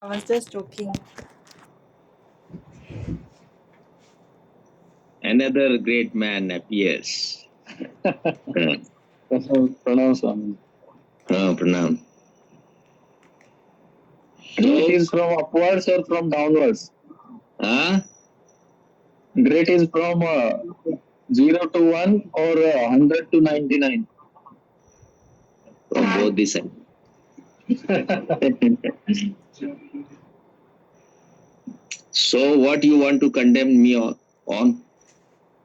I was just joking. Another great man appears. Pranam Swami. Pranam. Great is from upwards or from downwards? Huh? Great is from 0 to 1 or 100 to 99? From both the sides. So, what you want to condemn me on?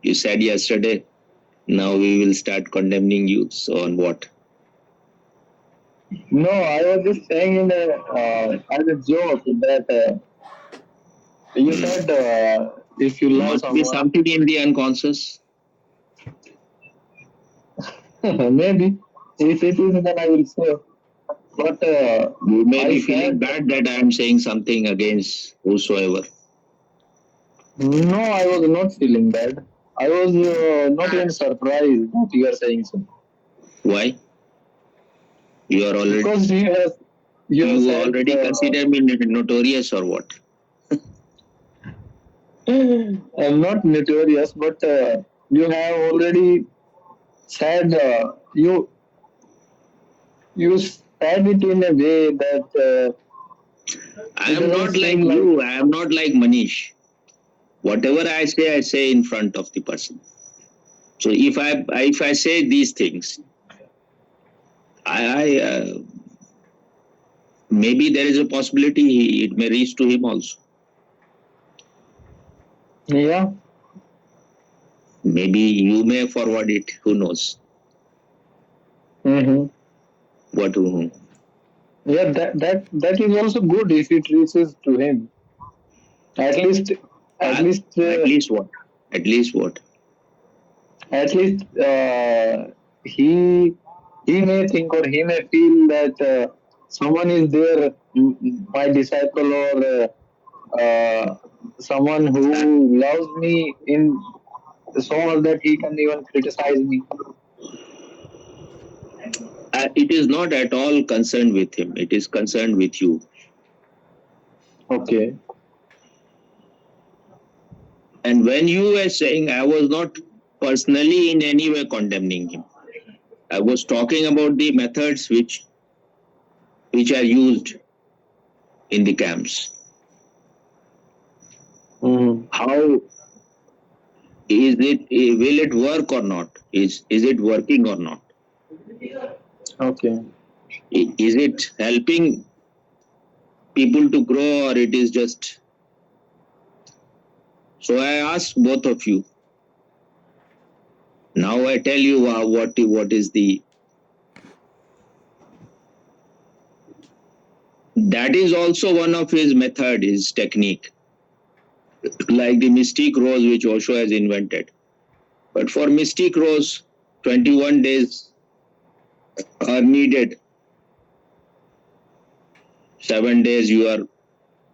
You said yesterday. Now we will start condemning you. So, on what? No, I was just saying as a joke that you said if you love Must be someone, something in the unconscious. maybe. If it is, then I will say. But You may I be feeling said, bad that I am saying something against whosoever. no, I was not feeling bad. I was not even surprised that you are saying so. Why? You are already. Because you have said, already consider me notorious or what? I'm not notorious, but you have already said you said it in a way that I it am doesn't not like seem like. you. I am not like Manish. Whatever I say in front of the person. So if I say these things, I maybe there is a possibility it may reach to him also. Yeah. Maybe you may forward it. Who knows? Mm-hmm. What? Yeah, that is also good if it reaches to him. At least, at least, At least what? At least what? at least he may think or he may feel that someone is there, my disciple or someone who loves me in so much that he can even criticize me. It is not at all concerned with him. It is concerned with you. Okay. And when you were saying, I was not personally in any way condemning him. I was talking about the methods which are used in the camps. Mm-hmm. How is it? Will it work or not? Is it working or not? Okay. Is it helping people to grow or it is just? So I ask both of you. Now I tell you what is the. That is also one of his method, his technique, like the mystic rose which Osho has invented. But for mystic rose, 21 days are needed. 7 days you are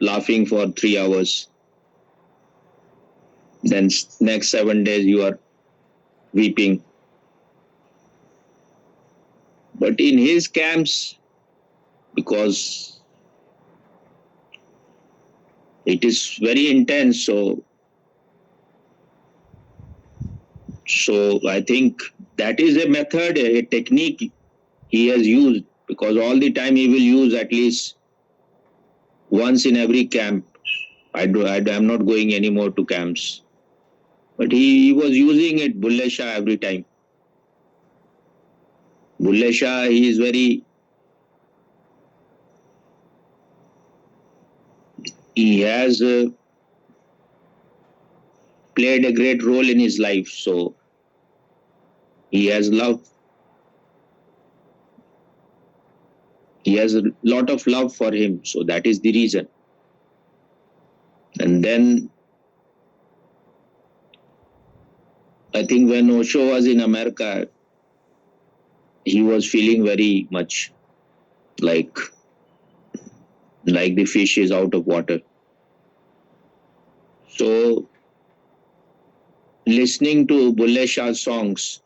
laughing for 3 hours. Then next 7 days you are weeping. But in his camps, because it is very intense, so I think that is a method, a technique he has used, because all the time he will use at least once in every camp. I'm not going anymore to camps. But he was using it, Bulle Shah, every time. Bulle Shah, he is very. He has played a great role in his life. So he has love. He has a lot of love for him. So that is the reason. And then I think when Osho was in America, he was feeling very much like the fish is out of water. So listening to Bulle Shah's songs,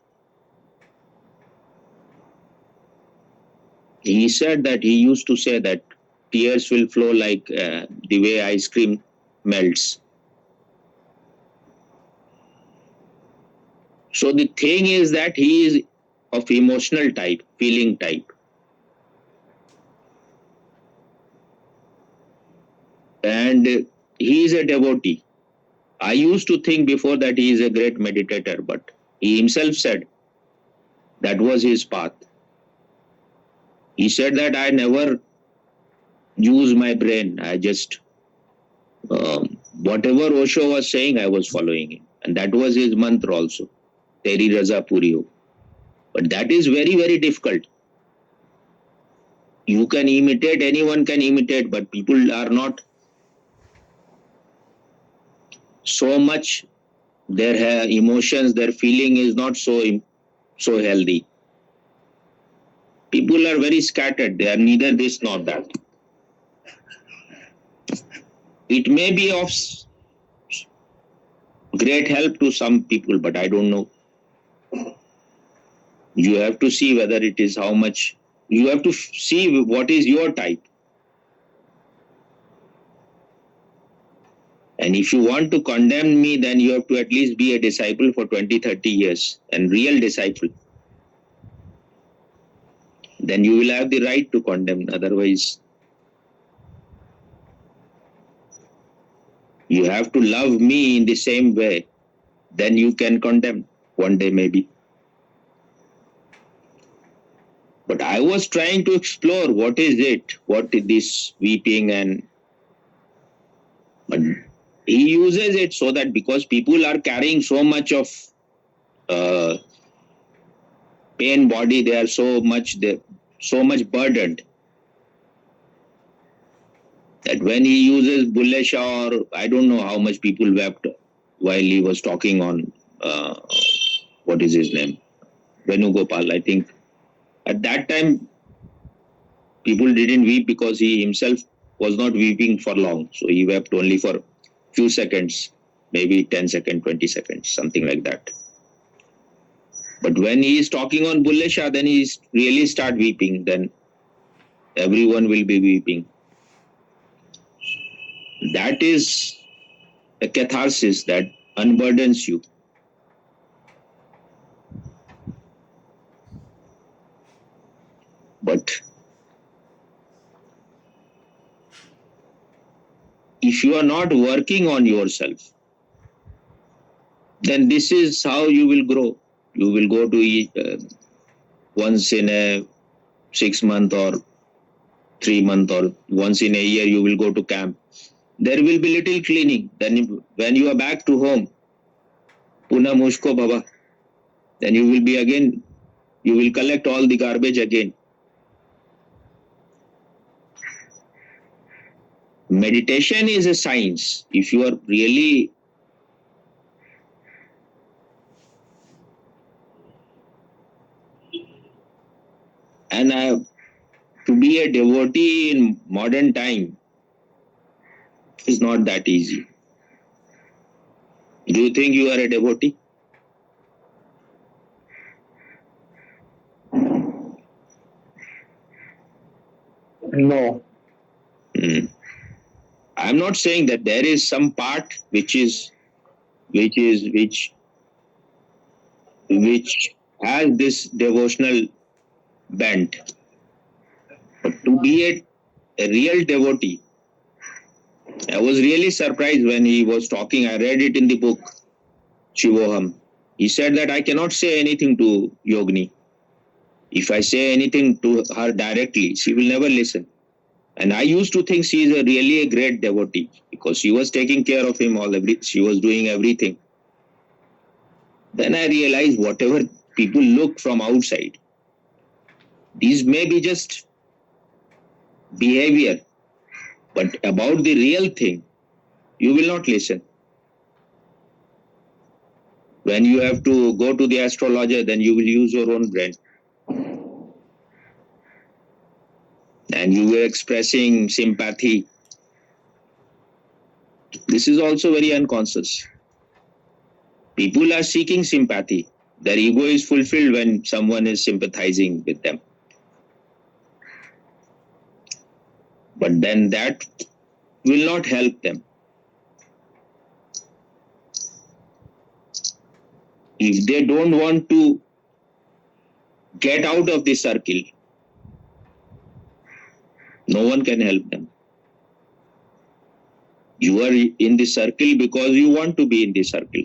he said that he used to say that tears will flow like the way ice cream melts. So the thing is that he is of emotional type, feeling type. And he is a devotee. I used to think before that he is a great meditator, but he himself said that was his path. He said that I never use my brain. I just, whatever Osho was saying, I was following him. And that was his mantra also, Teri Raza Puri Ho. But that is very, very difficult. You can imitate, anyone can imitate, but people are not so much, their emotions, their feeling is not so healthy. People are very scattered. They are neither this nor that. It may be of great help to some people, but I don't know. You have to see whether it is how much. You have to see what is your type. And if you want to condemn me, then you have to at least be a disciple for 20, 30 years, and real disciple. Then you will have the right to condemn. Otherwise, you have to love me in the same way. Then you can condemn one day maybe. But I was trying to explore what is it, what is this weeping, and but he uses it so that because people are carrying so much of pain body, they are so much burdened that when he uses Bulle Shah, or I don't know how much people wept while he was talking on what is his name, Venugopal. I think at that time people didn't weep because he himself was not weeping for long, so he wept only for few seconds, maybe 10 seconds, 20 seconds, something like that. But when he is talking on Bulle Shah, then he really start weeping. Then everyone will be weeping. That is a catharsis that unburdens you. But if you are not working on yourself, then this is how you will grow. You will go to once in a 6 month or 3 month or once in a year, you will go to camp. There will be little cleaning. Then when you are back to home, Puna Mushko Baba, then you will be again, you will collect all the garbage again. Meditation is a science. If you are really and to be a devotee in modern time is not that easy. Do you think you are a devotee? No. I'm not saying that there is some part which has this devotional bent. But to be a real devotee, I was really surprised when he was talking. I read it in the book, Shivoham. He said that I cannot say anything to Yogini. If I say anything to her directly, she will never listen. And I used to think she is really a great devotee because she was taking care of him she was doing everything. Then I realized whatever people look from outside, these may be just behavior, but about the real thing, you will not listen. When you have to go to the astrologer, then you will use your own brain. And you were expressing sympathy. This is also very unconscious. People are seeking sympathy. Their ego is fulfilled when someone is sympathizing with them. But then that will not help them. If they don't want to get out of the circle, no one can help them. You are in the circle because you want to be in the circle.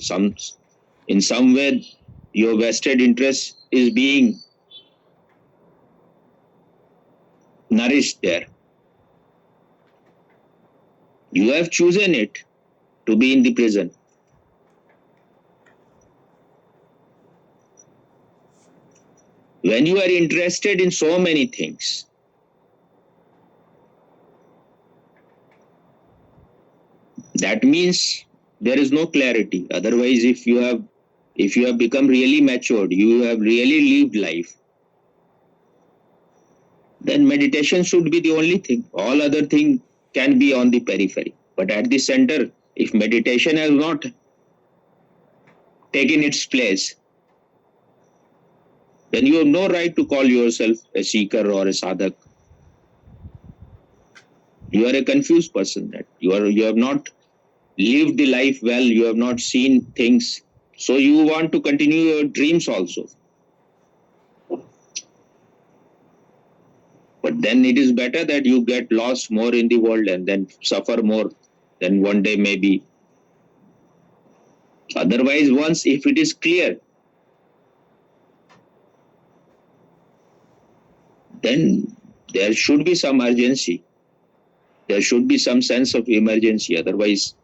In some way, your vested interest is being nourished there. You have chosen it to be in the prison. When you are interested in so many things, that means there is no clarity. Otherwise, if you have become really matured, you have really lived life, then meditation should be the only thing. All other thing can be on the periphery. But at the center, if meditation has not taken its place, then you have no right to call yourself a seeker or a sadhak. You are a confused person. That you have not lived the life well. You have not seen things. So you want to continue your dreams also. But then it is better that you get lost more in the world and then suffer more. Then one day maybe. Otherwise, once if it is clear, then there should be some urgency. There should be some sense of emergency. Otherwise,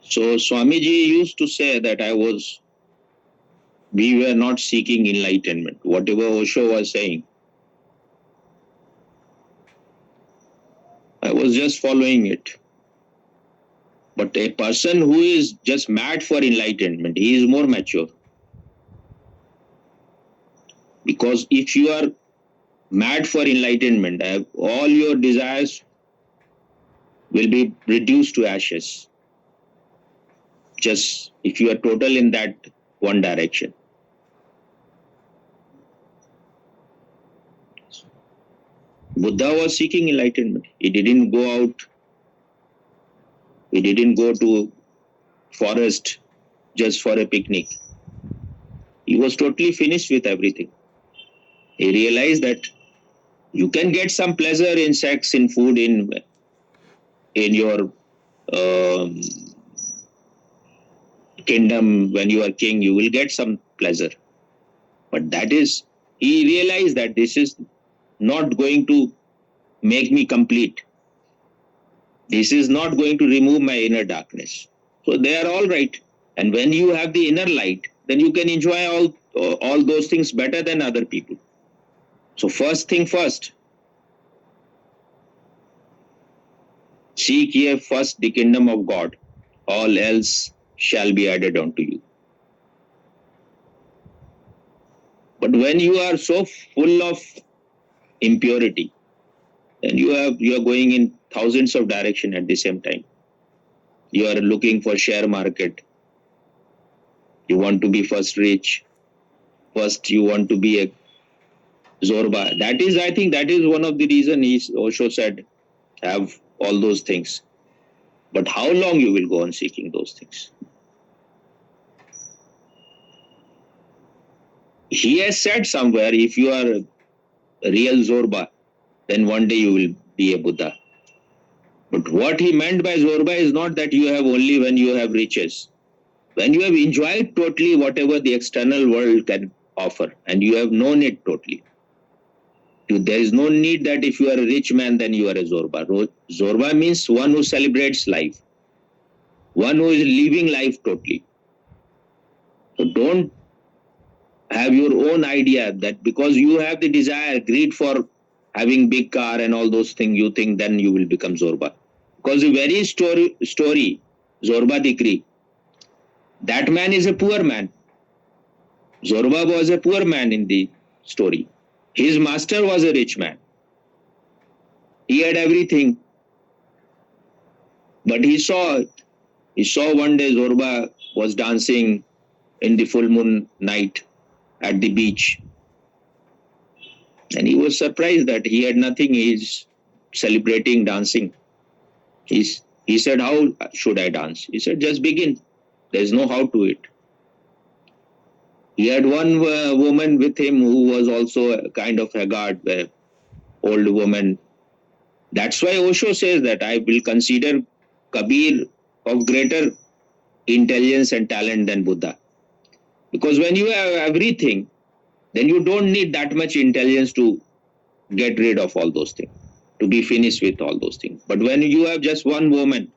so Swamiji used to say that we were not seeking enlightenment. Whatever Osho was saying, I was just following it. But a person who is just mad for enlightenment, he is more mature. Because if you are mad for enlightenment, all your desires will be reduced to ashes. Just if you are total in that one direction. Buddha was seeking enlightenment. He didn't go out. He didn't go to forest just for a picnic. He was totally finished with everything. He realized that you can get some pleasure in sex, in food, in your kingdom. When you are king, you will get some pleasure. But he realized that this is not going to make me complete. This is not going to remove my inner darkness. So they are all right. And when you have the inner light, then you can enjoy all those things better than other people. So first thing first, seek ye first the kingdom of God, all else shall be added unto you. But when you are so full of impurity, then you are going in thousands of directions at the same time. You are looking for share market. You want to be first rich. First, you want to be a Zorba. I think that is one of the reasons Osho said, have all those things. But how long you will go on seeking those things? He has said somewhere, if you are a real Zorba, then one day you will be a Buddha. But what he meant by Zorba is not that you have only when you have riches. When you have enjoyed totally whatever the external world can offer, and you have known it totally. There is no need that if you are a rich man, then you are a Zorba. Zorba means one who celebrates life. One who is living life totally. So don't have your own idea that because you have the desire, greed for having big car and all those things, you think then you will become Zorba. Because the very story Zorba Dikri, that man is a poor man. Zorba was a poor man in the story. His master was a rich man. He had everything. But he saw one day Zorba was dancing in the full moon night at the beach. And he was surprised that he had nothing. He's celebrating, dancing. He said, how should I dance? He said, just begin. There's no how to it. He had one woman with him who was also a kind of haggard, old woman. That's why Osho says that I will consider Kabir of greater intelligence and talent than Buddha. Because when you have everything, then you don't need that much intelligence to get rid of all those things, to be finished with all those things. But when you have just one woman,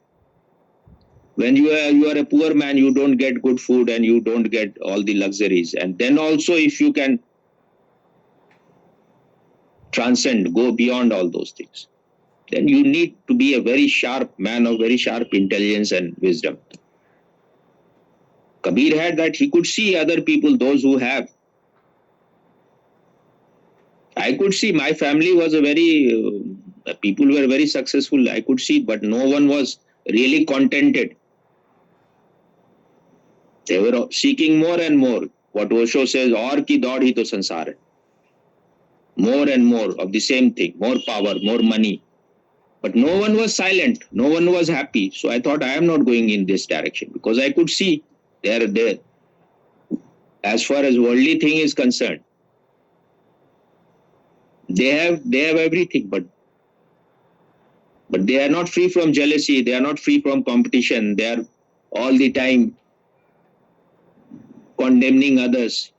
when you are a poor man, you don't get good food and you don't get all the luxuries. And then also if you can transcend, go beyond all those things, then you need to be a very sharp man of very sharp intelligence and wisdom. Kabir had that. He could see other people, those who have. I could see my family was a very, people were very successful. I could see, but no one was really contented. They were seeking more and more. What Osho says, aur ki daud hi to sansar hai. More and more of the same thing, more power, more money. But no one was silent. No one was happy. So I thought I am not going in this direction because I could see there. As far as worldly thing is concerned, they have everything, but they are not free from jealousy. They are not free from competition. They are all the time condemning others.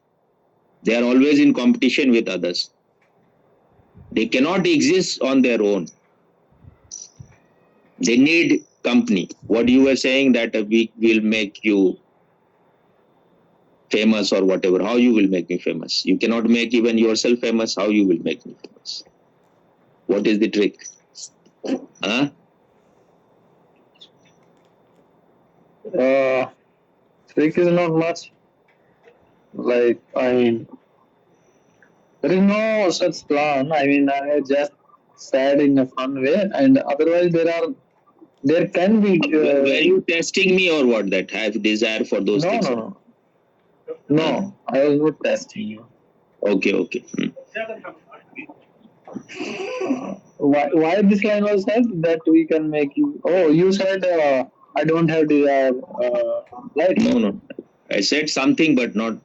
They are always in competition with others. They cannot exist on their own. They need company. What you were saying that we will make you famous or whatever. How you will make me famous? You cannot make even yourself famous. How you will make me famous? What is the trick? Huh? Trick is not much. Like, I mean, there is no such plan. I mean, I just said in a fun way, and otherwise there can be. Were you testing me or what? That I have desire for those things? No. I was not testing you. Okay. Why this line was said that we can make you? Oh, you said I don't have desire. Right? No. I said something, but not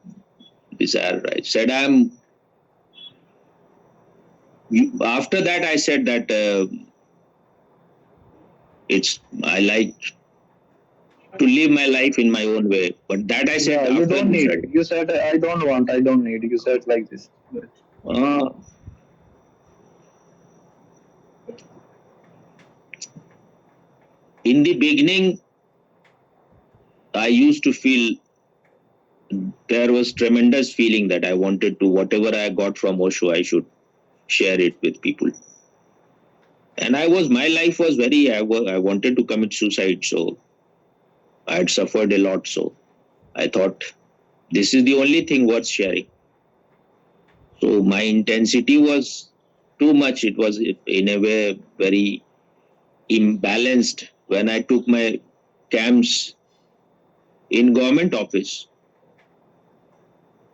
desire. I said after that, I said that I like to live my life in my own way. But that I said. You don't need. You said I don't want. I don't need. You said like this. In the beginning, I used to feel there was tremendous feeling that I wanted to, whatever I got from Osho, I should share it with people. And my life was very, I wanted to commit suicide, so I had suffered a lot. So I thought this is the only thing worth sharing. So my intensity was too much. It was in a way very imbalanced when I took my camps in government office.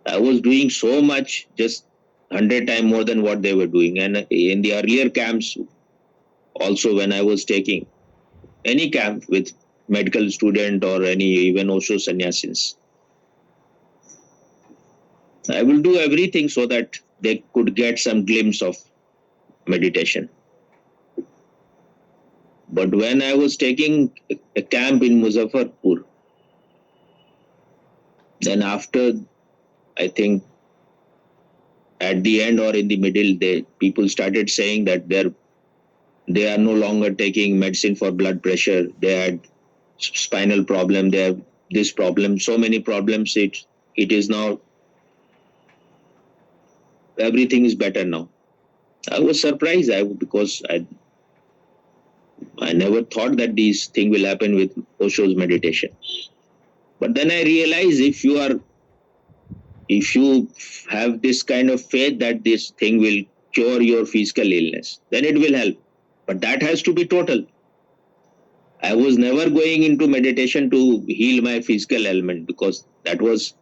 I was doing so much, just 100 times more than what they were doing. And in the earlier camps, also when I was taking any camp with medical student or even Osho sannyasins, I will do everything so that they could get some glimpse of meditation. But when I was taking a camp in Muzaffarpur, then after, I think at the end or in the middle, people started saying that they are no longer taking medicine for blood pressure. They had spinal problem. They have this problem, so many problems. It is now, everything is better now. I was surprised because I never thought that these things will happen with Osho's meditation. But then I realized if you have this kind of faith that this thing will cure your physical illness, then it will help. But that has to be total. I was never going into meditation to heal my physical ailment because that was,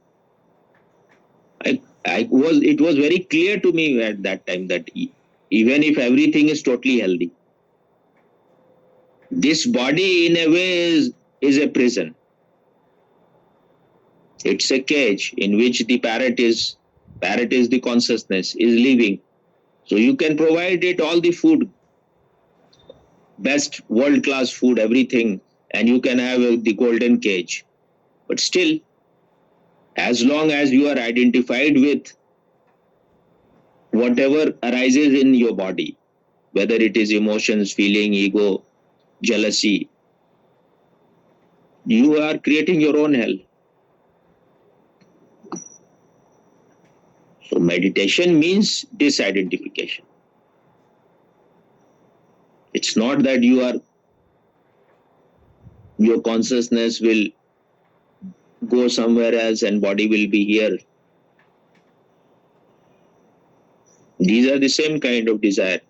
It was very clear to me at that time that even if everything is totally healthy, this body in a way is a prison. It's a cage in which the parrot is the consciousness, is living. So you can provide it all the food, best world class food, everything, and you can have the golden cage. But still, as long as you are identified with whatever arises in your body, whether it is emotions, feeling, ego, jealousy, you are creating your own hell. So meditation means disidentification. It's not that your consciousness will go somewhere else and body will be here. These are the same kind of desire.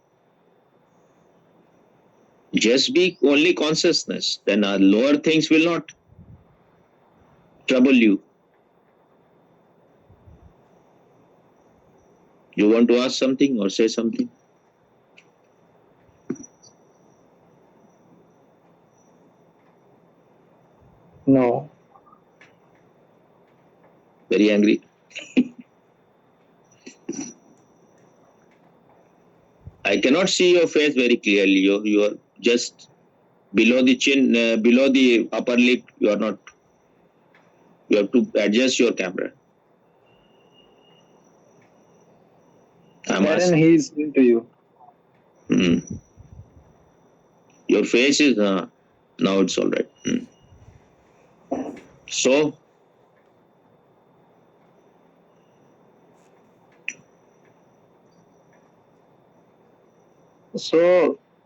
Just be only consciousness, then our lower things will not trouble you. You want to ask something or say something? No. Very angry. I cannot see your face very clearly. You are just below the chin, below the upper lip. You are not. You have to adjust your camera. Karen, he is into you. Your face is now it's all right. So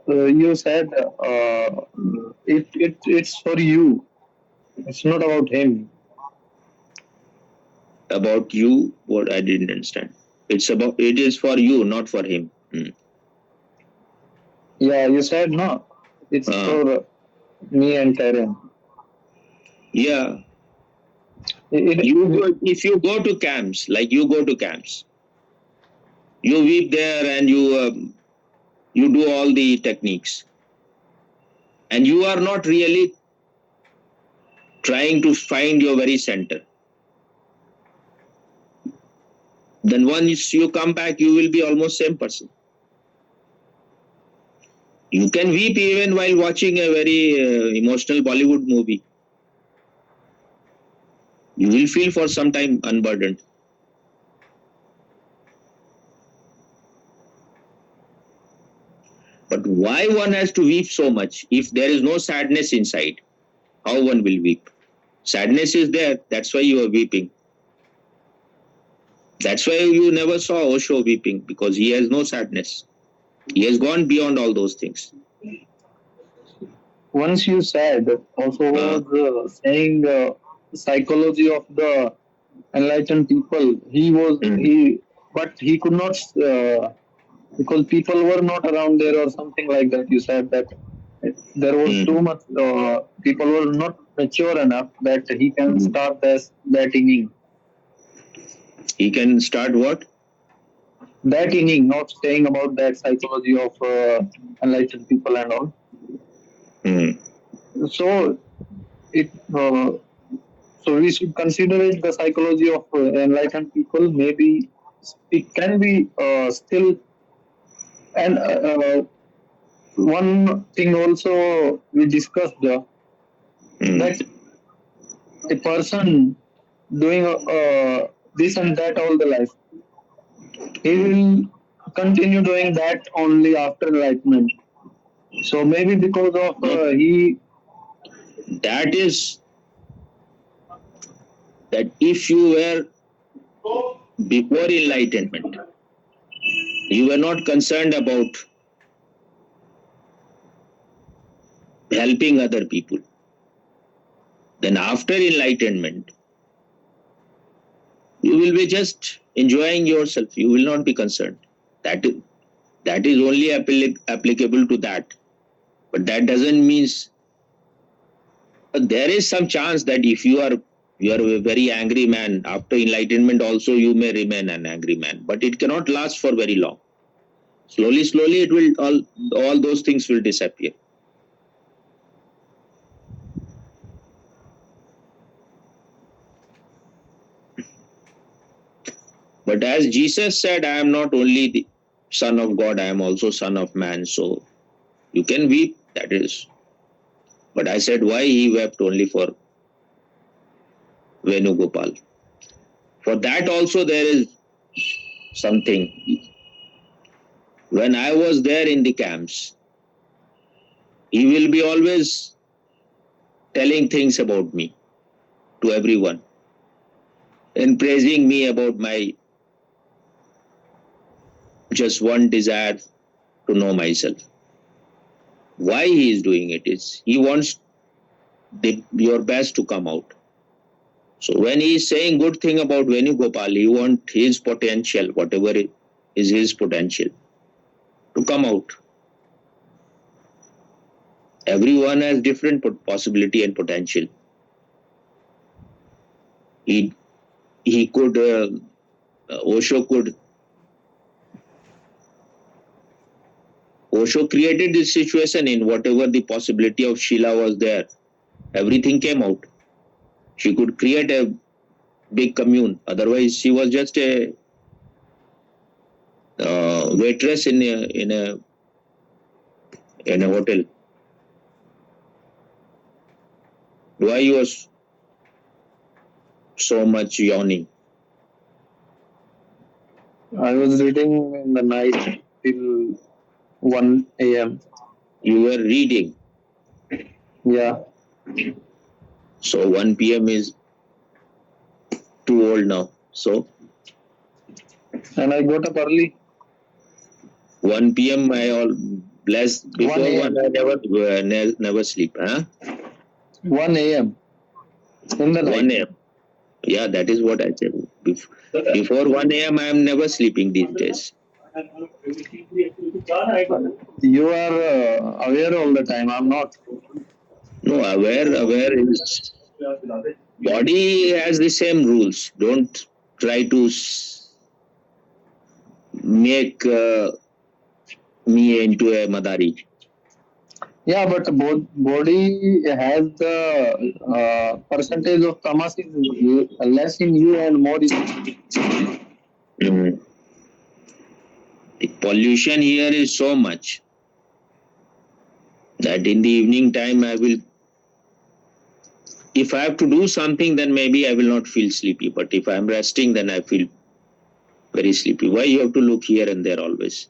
you said it's for you. It's not about him. About you, what I didn't understand. It is for you, not for him. Yeah, you said no. It's for me and Karen. Yeah. If you go to camps, like you go to camps, you weep there and you do all the techniques, and you are not really trying to find your very center. Then once you come back, you will be almost same person. You can weep even while watching a very emotional Bollywood movie. You will feel for some time unburdened. But why one has to weep so much? If there is no sadness inside, how one will weep? Sadness is there, that's why you are weeping. That's why you never saw Osho weeping, because he has no sadness. He has gone beyond all those things. Once you said, also was saying psychology of the enlightened people. But he could not because people were not around there or something like that. You said that there was too much. People were not mature enough that he can start that inning. He can start what? That inning, not saying about that psychology of enlightened people and all. So it. So we should consider it the psychology of enlightened people. Maybe it can be still. And one thing also we discussed that a person doing this and that all the life, he will continue doing that only after enlightenment. So maybe because of that is that if you were before enlightenment, you were not concerned about helping other people. Then after enlightenment, you will be just enjoying yourself. You will not be concerned. That is only applicable to that. But that doesn't mean there is some chance that if you are You are a very angry man. After enlightenment also you may remain an angry man, but it cannot last for very long. Slowly, slowly it will all those things will disappear. But as Jesus said, I am not only the son of God, I am also son of man. So you can weep, that is. But I said, why he wept only for Venugopal? For that also there is something. When I was there in the camps, he will be always telling things about me to everyone and praising me about my just one desire to know myself. Why he is doing it is he wants your best to come out. So when he is saying good thing about Venugopal, he wants his potential, whatever is his potential, to come out. Everyone has different possibility and potential. He could Osho created this situation in whatever the possibility of Sheila was there. Everything came out. She could create a big commune. Otherwise, she was just a waitress in a hotel. Why you was so much yawning? I was reading in the night till 1 a.m. You were reading. Yeah. So 1 p.m. is too old now. So And I got up early. 1 p.m. I all blessed before 1 I never sleep. Huh? 1 a.m. in the 1 night. a.m. Yeah, that is what I said. Before 1 a.m. I am never sleeping these days. You are aware all the time. I'm not. No, aware is body has the same rules. Don't try to make me into a Madari. Yeah, but body has the percentage of tamas is less in you and more in. Mm. The pollution here is so much that in the evening time I will, if I have to do something, then maybe I will not feel sleepy. But if I'm resting, then I feel very sleepy. Why you have to look here and there always?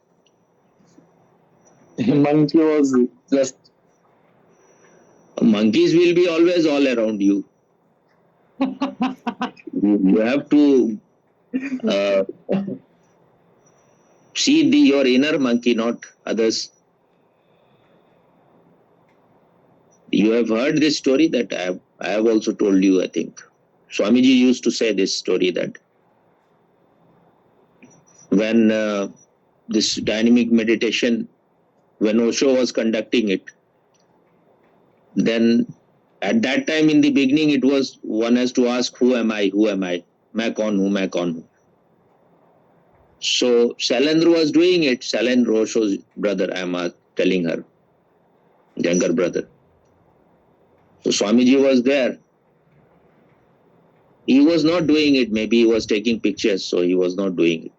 Monkey was just. Monkeys will be always all around you. You have to uh, see your inner monkey, not others. You have heard this story that I have also told you, I think. Swamiji used to say this story that when this dynamic meditation, when Osho was conducting it, then at that time in the beginning it was one has to ask, who am I, मैं कौन हूँ, मैं कौन हूँ. So Shailendra was doing it. Shailendra, Osho's brother, I am telling her, younger brother. So Swamiji was there. He was not doing it. Maybe he was taking pictures, so he was not doing it.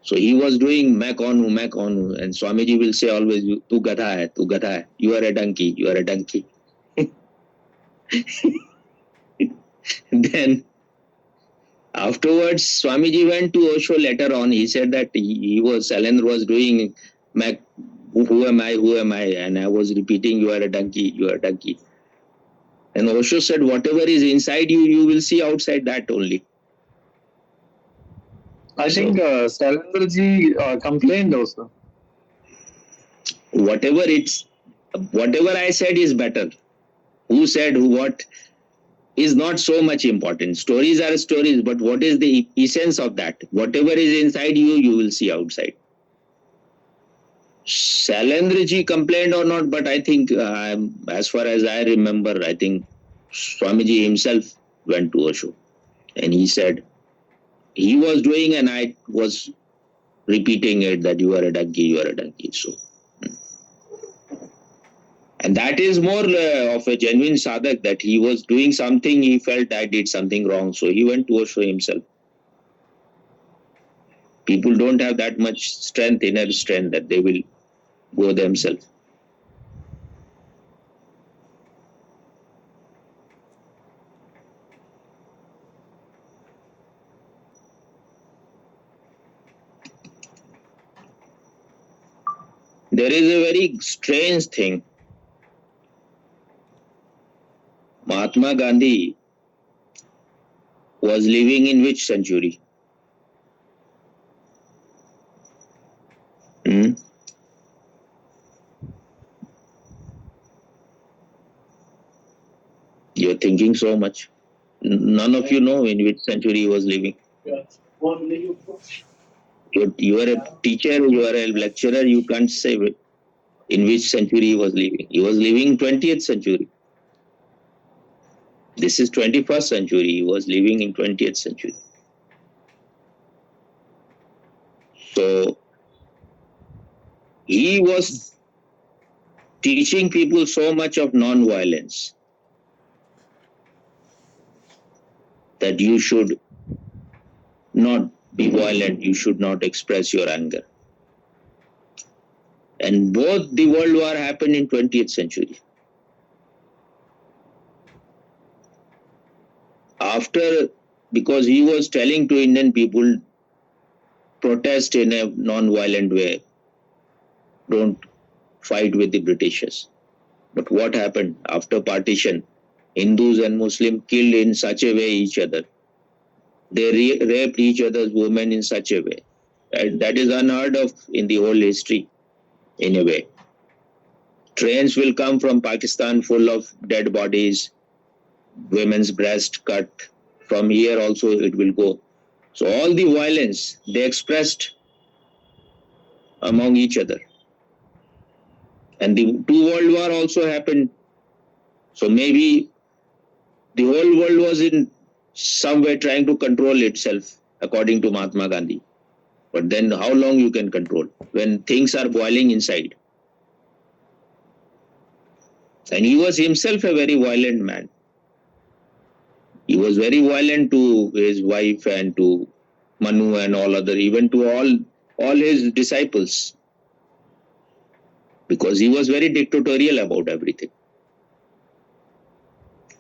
So he was doing मैं कौन हूँ, and Swamiji will say always, तू गधा है, you are a donkey. Then afterwards, Swamiji went to Osho later on. He said that Shailendra was doing, who am I? And I was repeating, you are a donkey. And Osho said, whatever is inside you, you will see outside that only. I think Shailendra ji complained also. Whatever I said is better. Who said what is not so much important. Stories are stories, but what is the essence of that? Whatever is inside you, you will see outside. Shailendra ji complained or not, but I think as far as I remember, I think Swamiji himself went to Osho. And he said, he was doing and I was repeating it that you are a donkey, you are a donkey. So, and that is more of a genuine sadhak, that he was doing something, he felt I did something wrong. So he went to Osho himself. People don't have that much strength, inner strength, that they will go themselves. There is a very strange thing. Mahatma Gandhi was living in which century? Hmm? You're thinking so much. None of you know in which century he was living. You are a teacher, you are a lecturer, you can't say in which century he was living. He was living 20th century. This is 21st century. He was living in 20th century. So he was teaching people so much of non-violence that you should not be violent, you should not express your anger. And both the world war happened in 20th century. After, because he was telling to Indian people, protest in a non-violent way, don't fight with the Britishers. But what happened after partition? Hindus and Muslims killed in such a way each other. They raped each other's women in such a way. That is unheard of in the whole history, in a way. Trains will come from Pakistan full of dead bodies, women's breast cut. From here also it will go. So all the violence they expressed among each other. And the two world war also happened. So maybe the whole world was in some way trying to control itself, according to Mahatma Gandhi. But then how long you can control when things are boiling inside? And he was himself a very violent man. He was very violent to his wife and to Manu and all other, even to all his disciples, because he was very dictatorial about everything.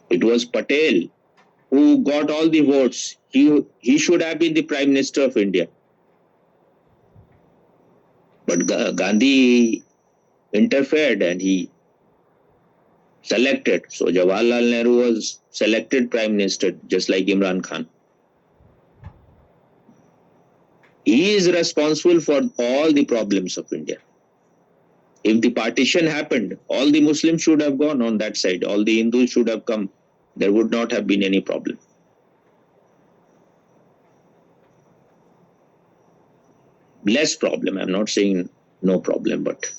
It was Patel who got all the votes. He should have been the Prime Minister of India. But Gandhi interfered and he selected. So Jawaharlal Nehru was selected Prime Minister, just like Imran Khan. He is responsible for all the problems of India. If the partition happened, all the Muslims should have gone on that side. All the Hindus should have come. There would not have been any problem. Less problem. I'm not saying no problem, but.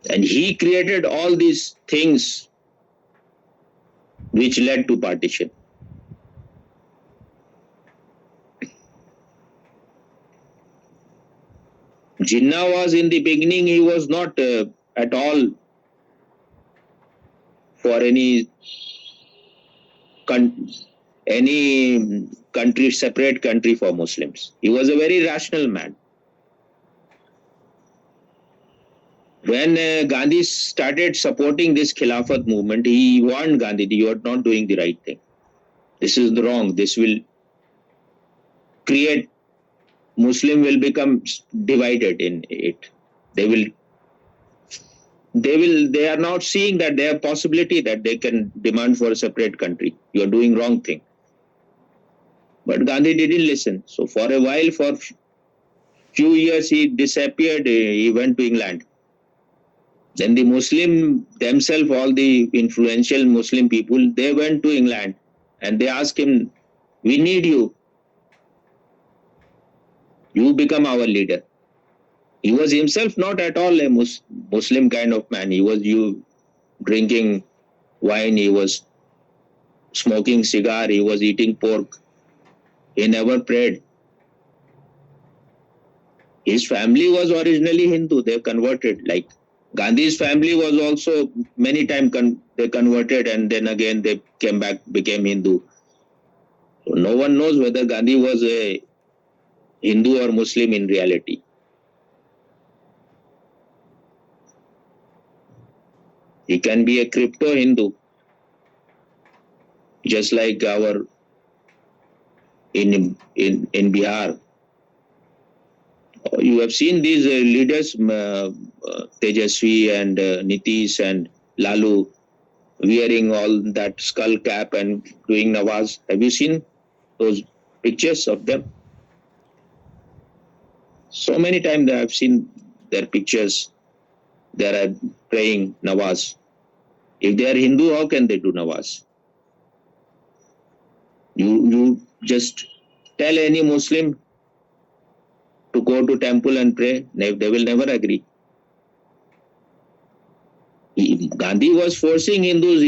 And he created all these things which led to partition. Jinnah was in the beginning, he was not at all for any country, separate country for Muslims. He was a very rational man. When Gandhi started supporting this Khilafat movement, he warned Gandhi, you are not doing the right thing. This is wrong. This will create, Muslim will become divided in it. They are not seeing that there are possibility that they can demand for a separate country. You are doing wrong thing. But Gandhi didn't listen. So for a while, for few years, he disappeared. He went to England. Then the Muslim themselves, all the influential Muslim people, they went to England and they asked him, we need you. You become our leader. He was himself not at all a Muslim kind of man. He was drinking wine, he was smoking cigar, he was eating pork. He never prayed. His family was originally Hindu. They converted. Like Gandhi's family was also many times they converted and then again they came back, became Hindu. So no one knows whether Gandhi was a Hindu or Muslim in reality. He can be a crypto Hindu, just like our in Bihar. You have seen these leaders, Tejasvi and Nitish and Lalu, wearing all that skull cap and doing nawaz. Have you seen those pictures of them? So many times I have seen their pictures. They are praying nawaz. If they are Hindu, how can they do nawaz? You just tell any Muslim to go to temple and pray. They will never agree. Gandhi was forcing Hindus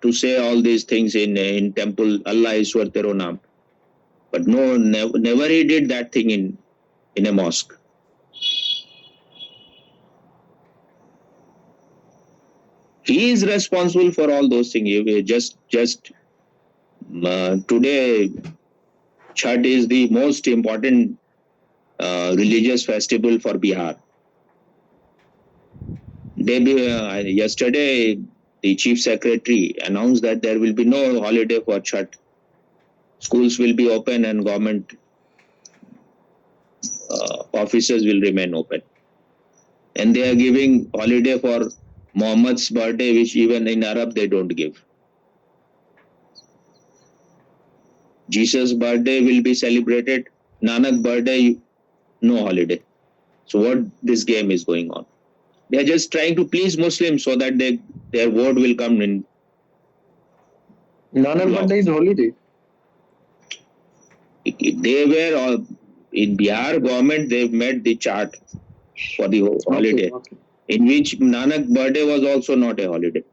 to say all these things in temple. Allah Ishwar Tero Naam. But no, never he did that thing in a mosque. He is responsible for all those things. Just today, Chhat is the most important religious festival for Bihar. Yesterday, the chief secretary announced that there will be no holiday for Chhat. Schools will be open and government offices will remain open. And they are giving holiday for Muhammad's birthday, which even in Arab they don't give. Jesus' birthday will be celebrated. Nanak birthday, no holiday. So what this game is going on? They are just trying to please Muslims so that their vote will come in. Nanak birthday is holiday. They were in Bihar government. They've made the chart for the holiday, Okay. in which Nanak birthday was also not a holiday.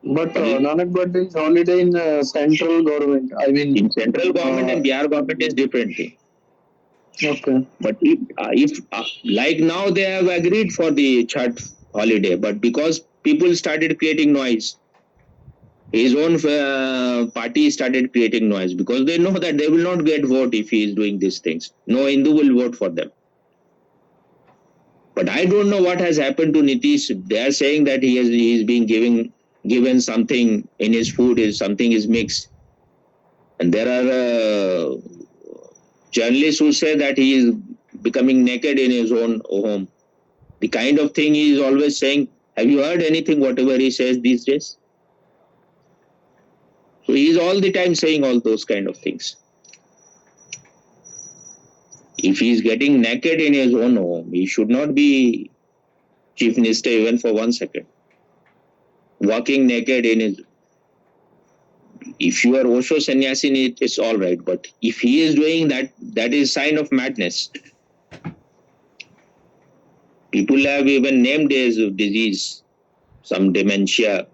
But Nanak birthday is holiday in central government. I mean, in central government and Bihar government is different thing. Okay. But if like now they have agreed for the Chhat holiday, but because people started creating noise, his own party started creating noise because they know that they will not get vote if he is doing these things. No Hindu will vote for them. But I don't know what has happened to Nitish. They are saying that he is being given something in his food, something is mixed. And there are journalists who say that he is becoming naked in his own home. The kind of thing he is always saying. Have you heard anything, whatever he says these days? So he is all the time saying all those kind of things. If he is getting naked in his own home, he should not be chief minister even for 1 second. Walking naked in his... If you are Osho sannyasi, it's all right. But if he is doing that, that is sign of madness. People have even named his disease, some dementia,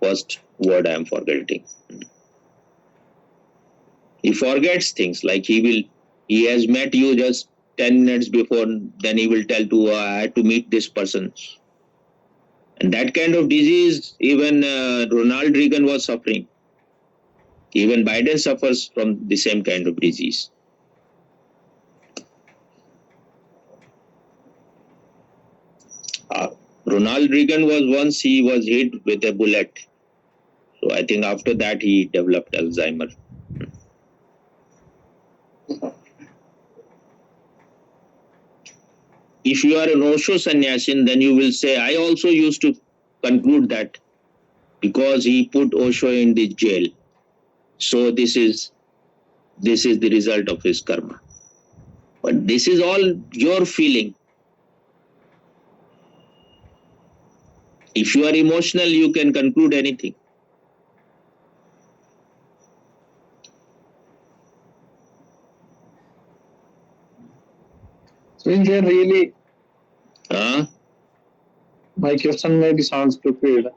first word I am forgetting. He forgets things, like he has met you just 10 minutes before, then he will tell to, I had to meet this person. And that kind of disease, even Ronald Reagan was suffering. Even Biden suffers from the same kind of disease. Ronald Reagan he was hit with a bullet. So I think after that he developed Alzheimer. If you are an Osho sannyasin, then you will say, I also used to conclude that because he put Osho in the jail. So this is the result of his karma. But this is all your feeling. If you are emotional, you can conclude anything. So is there really... Huh? My question maybe sounds stupid.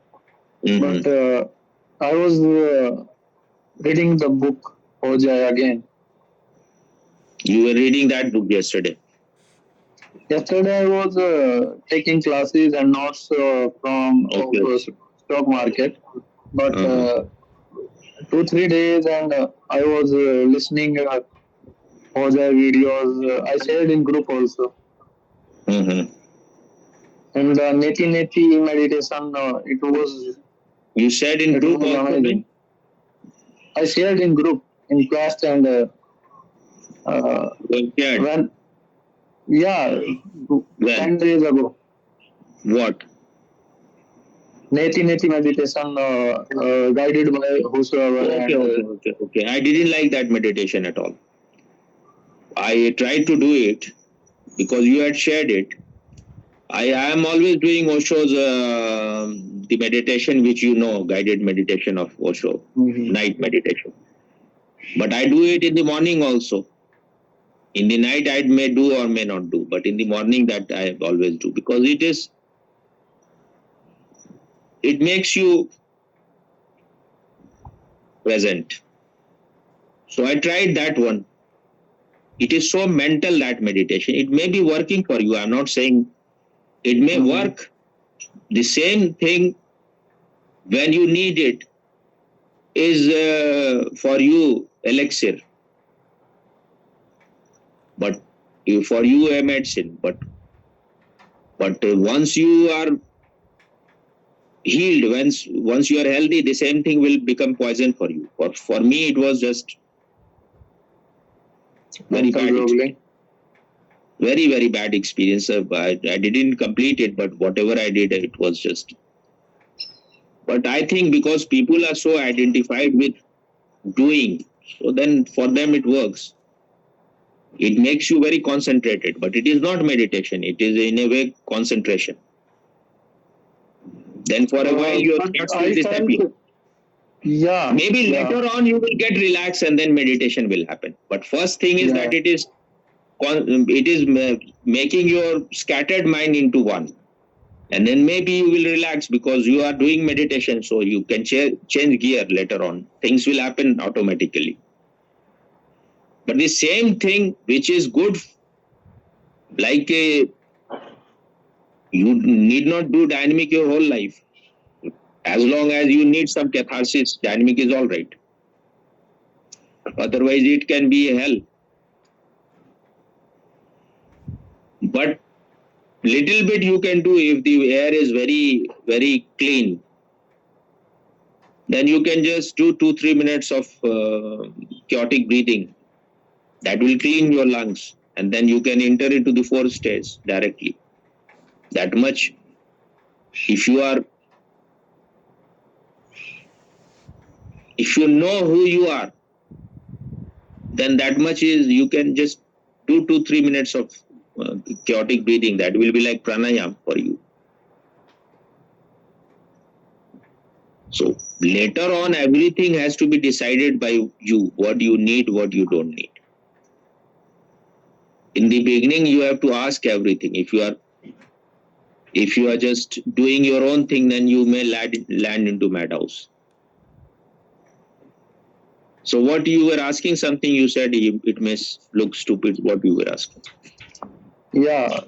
but Mm-hmm. I was reading the book Ojai again. You were reading that book yesterday. Yesterday, I was taking classes and notes from Okay. stock market, but Uh-huh. 2 3 days, and I was listening Ojai videos. I shared in group also, Mm-hmm. and the neti neti meditation. You said in It group was also, amazing. when? I shared in group in class, and uh, You shared. when yeah, When? 10 days ago, What? neti neti meditation guided by whosoever, Okay, and okay, okay, okay. I didn't like that meditation at all. I tried to do it because you had shared it. I am always doing Osho's the meditation, which you know, guided meditation of Osho, mhm. night meditation. But I do it in the morning also. In the night, I may do or may not do, but in the morning, that I always do because it makes you present. So I tried that one. It is so mental, that meditation. It may be working for you. I'm not saying it may Mhm. work. The same thing when you need it is for you elixir, but for you a medicine. But once you are healed, once you are healthy, the same thing will become poison for you. For me, it was just very Mental bad juggling. experience. Very bad experience. I didn't complete it, but whatever I did, it was just. But I think because people are so identified with doing, so then for them it works. It makes you very concentrated, but it is not meditation. It is in a way concentration. Then for a while your But thoughts will I disappear. felt, yeah, Maybe yeah, later on you will get relaxed and then meditation will happen. But first thing is yeah. that it is making your scattered mind into one. And then maybe you will relax because you are doing meditation, so you can change gear later on. Things will happen automatically. But the same thing which is good, like you need not do dynamic your whole life. As long as you need some catharsis, dynamic is all right. Otherwise, it can be hell. But little bit you can do if the air is very clean. Then you can just do 2 3 minutes of chaotic breathing. That will clean your lungs, and then you can enter into the fourth stage directly. That much. If you are, if you know who you are, then that much is you can just do 2 3 minutes of chaotic breathing. That will be like pranayam for you. So later on, everything has to be decided by you. What you need, what you don't need. In the beginning, you have to ask everything. If you are just doing your own thing, then you may land into madhouse. So what you were asking, something you said, it may look stupid. What you were asking? Yeah,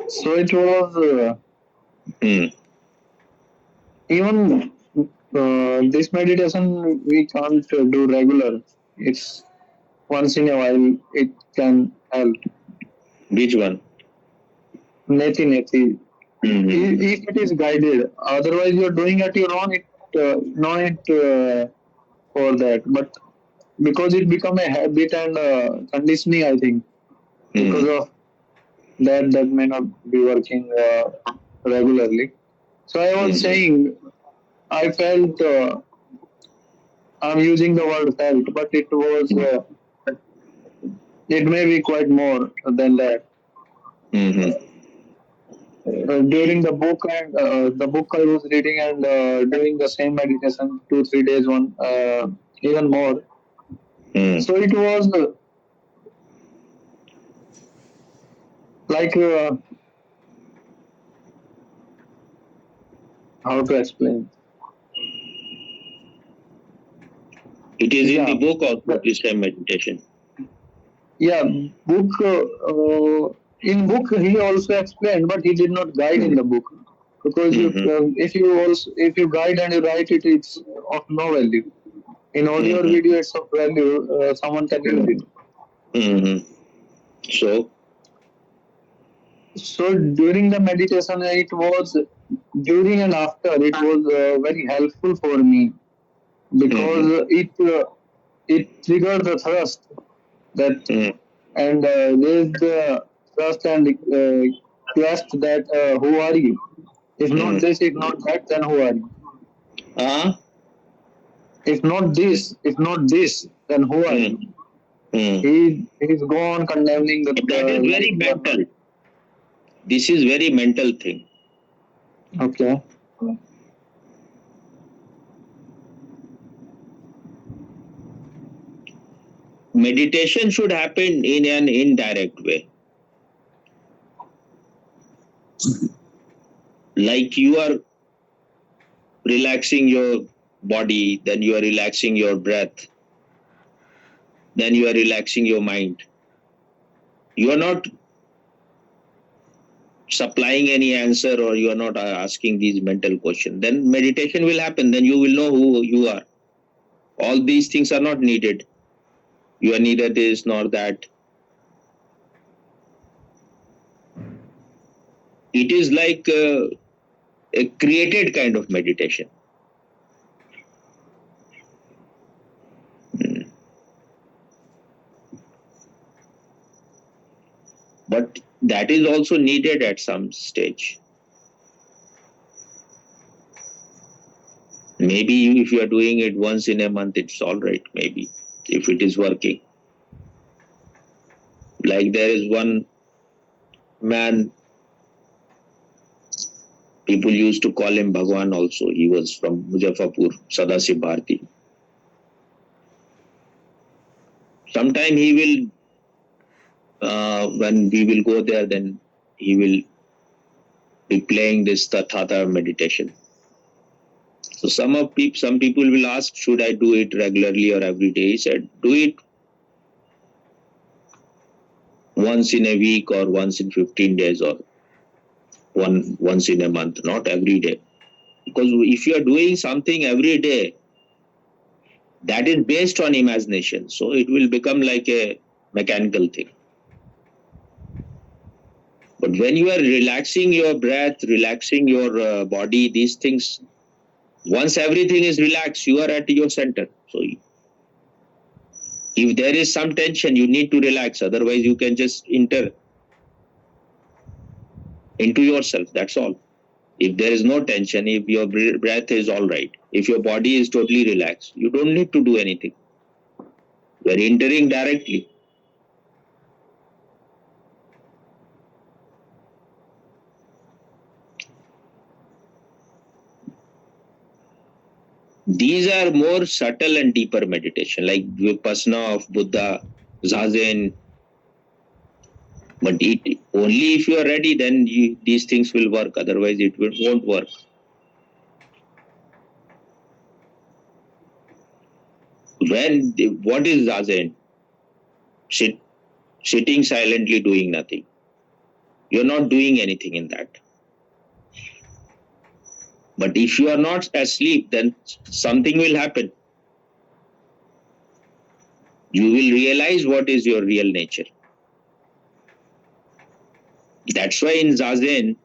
so it was Hmm. even this meditation we can't do regular. It's once in a while it can help. Which one? Neti neti. Mm-hmm. If it is guided, otherwise you're doing at your own. It no need for that, but because it become a habit and conditioning, I think because Mm-hmm. of that may not be working regularly. So I was Mm-hmm. saying I felt I'm using the word felt, but it may be quite more than that. Mm-hmm. During the book I was reading and doing the same meditation 2 3 days one even more. Mm-hmm. So it was like How to explain? It is in the Yeah, book also, the- this time meditation. yeah. Book in book he also explained, but he did not guide in the book because Mm-hmm. if you guide and you write it, it's of no value. In audio or Mm-hmm. video, it's of value. Someone can use it. Mm-hmm. So, So during the meditation, it was during and after it was very helpful for me mm-hmm. because it triggered the thrust that Mm-hmm. and raised the trust and quest that who are you? If not this, if not that, then who are you? Ah, If not this, then who are you? mm, mm. He's gone condemning the That is like very you are not mental. This is very mental thing. okay. Meditation should happen in an indirect way. Like you are relaxing your body, then you are relaxing your breath, then you are relaxing your mind. You are not supplying any answer or you are not asking these mental questions. Then meditation will happen. Then you will know who you are. All these things are not needed. You are neither this nor that. It is like a created kind of meditation. Mm. But that is also needed at some stage. Maybe if you are doing it once in a month, it's all right. Maybe if it is working. Like there is one man, people used to call him Bhagwan also. He was from Muzaffarpur, Sadashiv Bharti. Sometime he will, when we will go there, then he will be playing this Tathata meditation. So some people will ask, should I do it regularly or every day? He said, do it once in a week or once in 15 days or once in a month, not every day. Because if you are doing something every day, that is based on imagination. So it will become like a mechanical thing. But when you are relaxing your breath, relaxing your body, these things, once everything is relaxed, you are at your center. So if there is some tension, you need to relax. Otherwise, you can just enter into yourself. That's all. If there is no tension, if your breath is all right, if your body is totally relaxed, you don't need to do anything. You are entering directly. These are more subtle and deeper meditation, like Vipassana of Buddha, Zazen. But only if you are ready, then these things will work. Otherwise, won't work. What is Zazen? Sit, sitting silently, doing nothing. You're not doing anything in that. But if you are not asleep, then something will happen. You will realize what is your real nature. That's why in Zazen,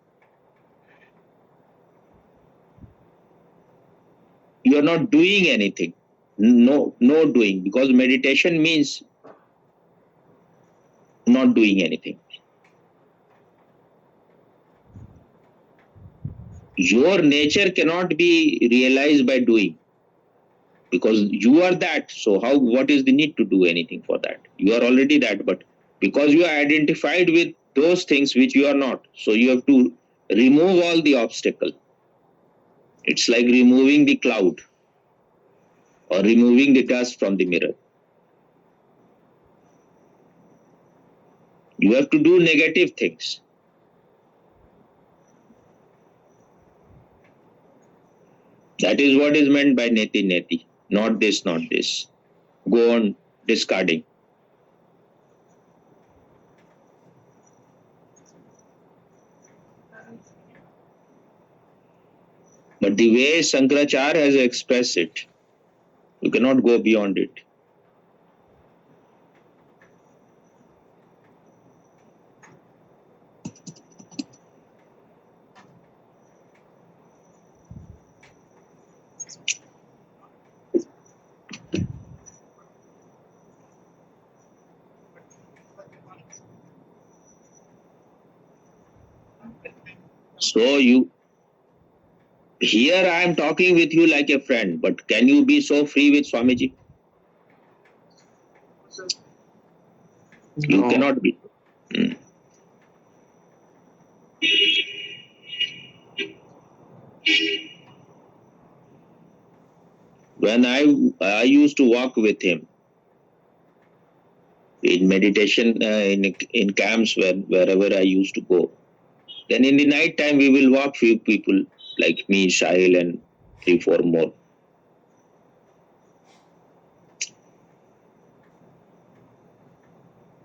you are not doing anything. No doing, because meditation means not doing anything. Your nature cannot be realized by doing, because you are that. So what is the need to do anything for that? You are already that, but because you are identified with those things which you are not, so you have to remove all the obstacle. It's like removing the cloud or removing the dust from the mirror. You have to do negative things. That is what is meant by neti neti. Not this, not this. Go on discarding. But the way Shankaracharya has expressed it, you cannot go beyond it. So here I am talking with you like a friend, but can you be so free with Swamiji? You No. cannot be. Hmm. When I used to walk with him in meditation in camps wherever I used to go. Then in the night time we will walk few people like me, Shahil, and 3, 4 more.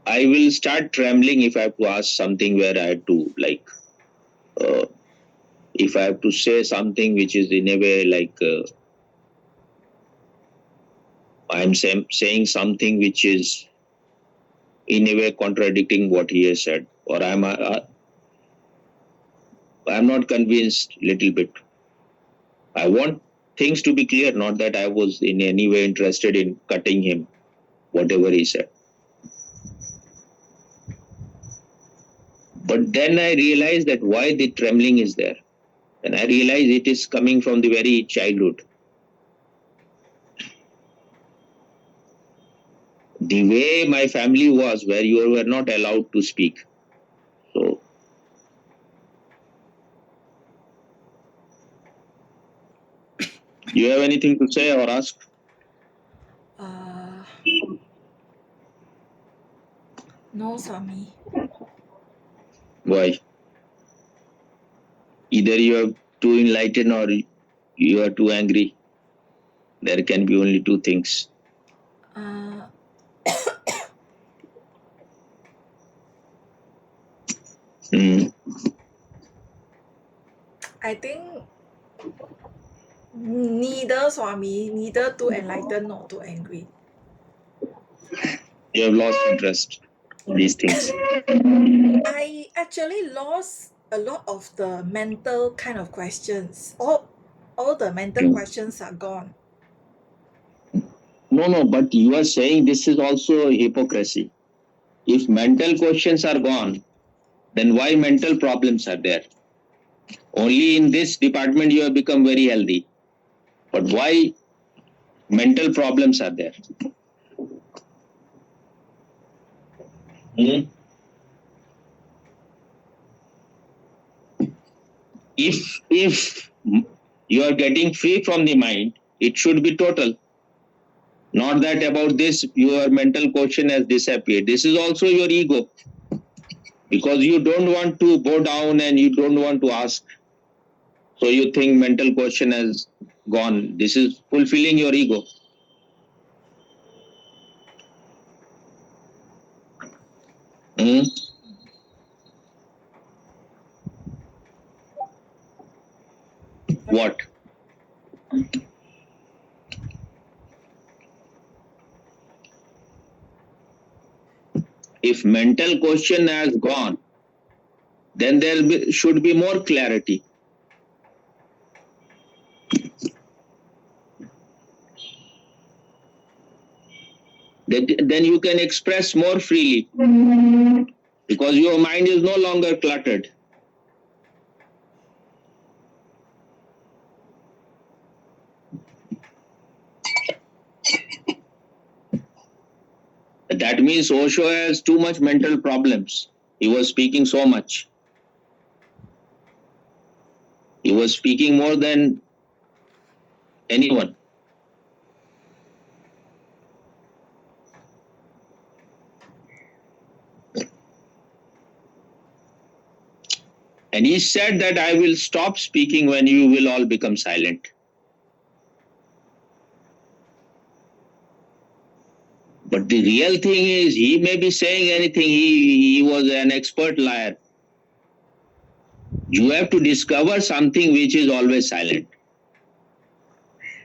I will start trembling if I have to ask something where I have to uh, if I have to say something which is in a way I am saying something which is in a way contradicting what he has said, or I'm not convinced little bit. I want things to be clear, not that I was in any way interested in cutting him, whatever he said. But then I realized that why the trembling is there. And I realized it is coming from the very childhood. The way my family was, where you were not allowed to speak. So, you have anything to say or ask? No, Swami. Why? Either you are too enlightened or you are too angry. There can be only two things. Uh, Hmm. I think neither Swami, neither too enlightened nor too angry. You have lost interest in these things. I actually lost a lot of the mental kind of questions. All the mental questions are gone. No, but you are saying this is also hypocrisy. If mental questions are gone, then why mental problems are there? Only in this department you have become very healthy. But why mental problems are there? Hmm? If you are getting free from the mind, it should be total. Not that about this your mental question has disappeared. This is also your ego. Because you don't want to go down and you don't want to ask. So you think mental question has gone. This is fulfilling your ego. Hmm? What? If mental question has gone, then should be more clarity. Then you can express more freely because your mind is no longer cluttered. That means Osho has too much mental problems. He was speaking so much. He was speaking more than anyone. And he said that I will stop speaking when you will all become silent. But the real thing is, he may be saying anything. He was an expert liar. You have to discover something which is always silent.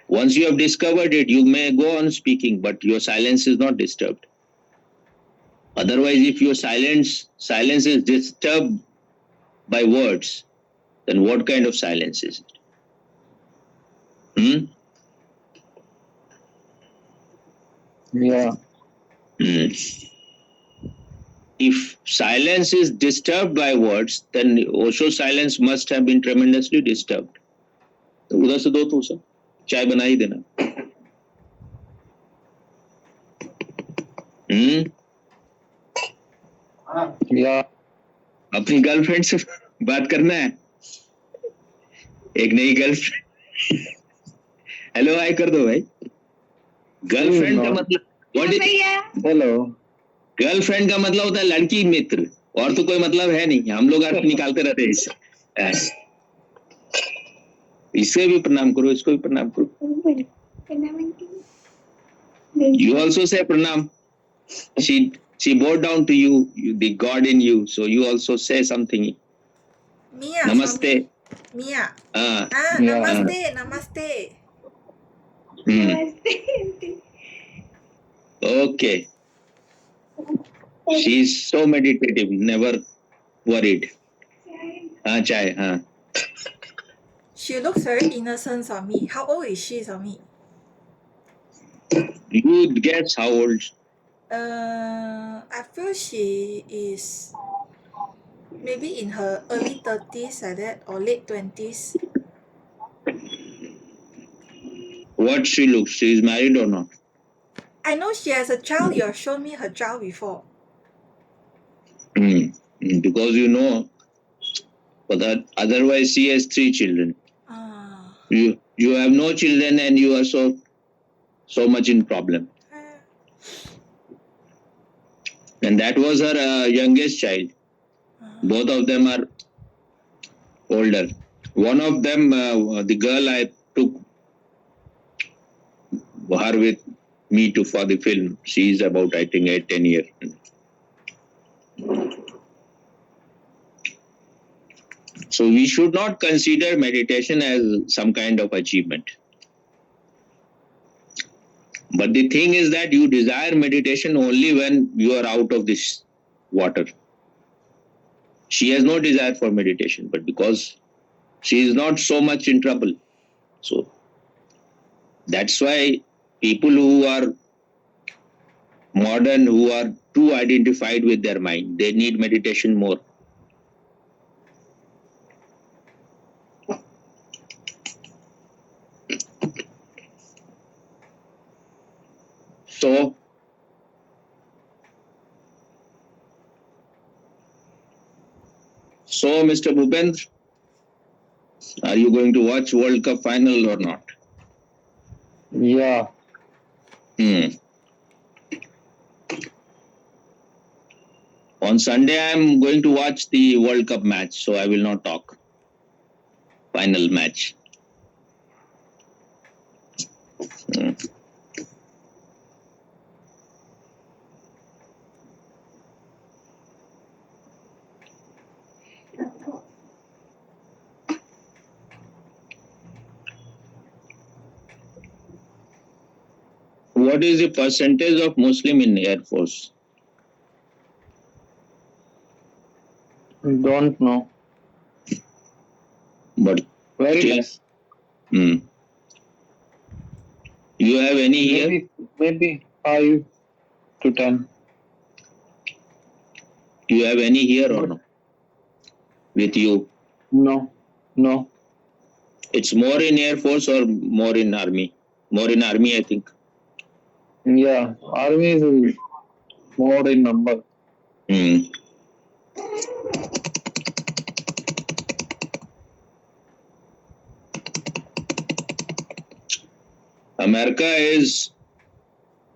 Once you have discovered it, you may go on speaking, but your silence is not disturbed. Otherwise, if your silence is disturbed by words, then what kind of silence is it? Yeah. If silence is disturbed by words, then Osho's silence must have been tremendously disturbed. तो उधर से दो तो सब चाय बना ही देना. Yeah. अपनी गर्लफ्रेंड से बात करना है. एक नई गर्लफ्रेंड. हेलो हाय कर दो भाई. गर्लफ्रेंड का मतलब व्हाट इज Hello. गर्लफ्रेंड का मतलब होता है लड़की मित्र, और तो कोई मतलब है नहीं. हम लोग अर्थ निकालते रहते हैं इससे. इसे भी प्रणाम करो, इसको भी प्रणाम करो. You also say pranam. She bowed down to you, the God in you. So you also say something. Mia. Namaste. Mia. Yeah. Namaste. Namaste. Okay. She's so meditative, never worried. Chai. She looks very innocent on me. How old is she on me? You guess how old? I feel she is maybe in her early 30s like that, or late 20s. What she looks? She is married or not? I know she has a child. You have shown me her child before. Because you know, but otherwise she has 3 children. You have no children and you are so much in problem. And that was her youngest child. Both of them are older. One of them, the girl, I took her with me for the film. She is about, I think, 8-10 years. So we should not consider meditation as some kind of achievement. But the thing is that you desire meditation only when you are out of this water. She has no desire for meditation, but because she is not so much in trouble. So that's why people who are modern, who are too identified with their mind, they need meditation more. So Mr. Bhupendra, are you going to watch World Cup final or not? Yeah. On Sunday, I am going to watch the World Cup match, so I will not talk. Final match. What is the percentage of Muslim in Air Force? Don't know. But Very still, less. You have any here? Maybe 5 to 10. You have any here or no? With you? No. It's more in Air Force or more in Army? More in Army, I think. Yeah, Army is more in number. America is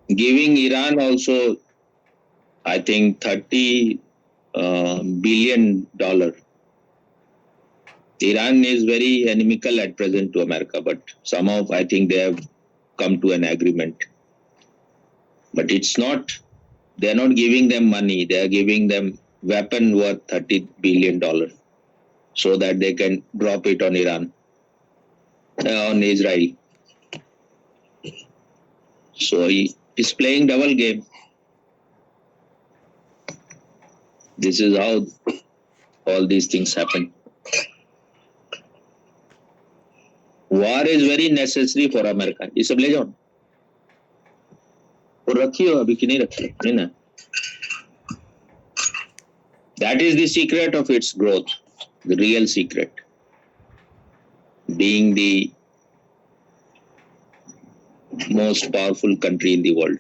giving Iran also, I think, $30 billion. Iran is very inimical at present to America, but somehow I think they have come to an agreement. But it's not, they're not giving them money. They're giving them weapon worth $30 billion so that they can drop it on Iran, on Israel. So he is playing double game. This is how all these things happen. War is very necessary for America. ये सब ले जाओ और रखी हो अभी कि नहीं रखी नहीं ना. That is the secret of its growth, the real secret. Being the most powerful country in the world.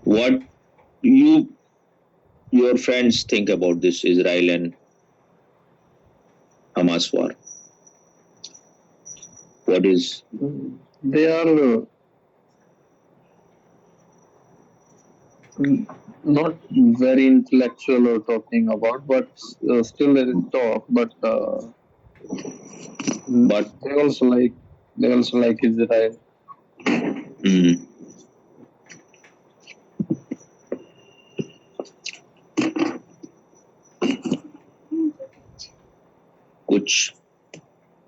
What your friends think about this Israel and Hamas war? What is? They are not very intellectual or talking about, but still there is talk. But they also like Israel. कुछ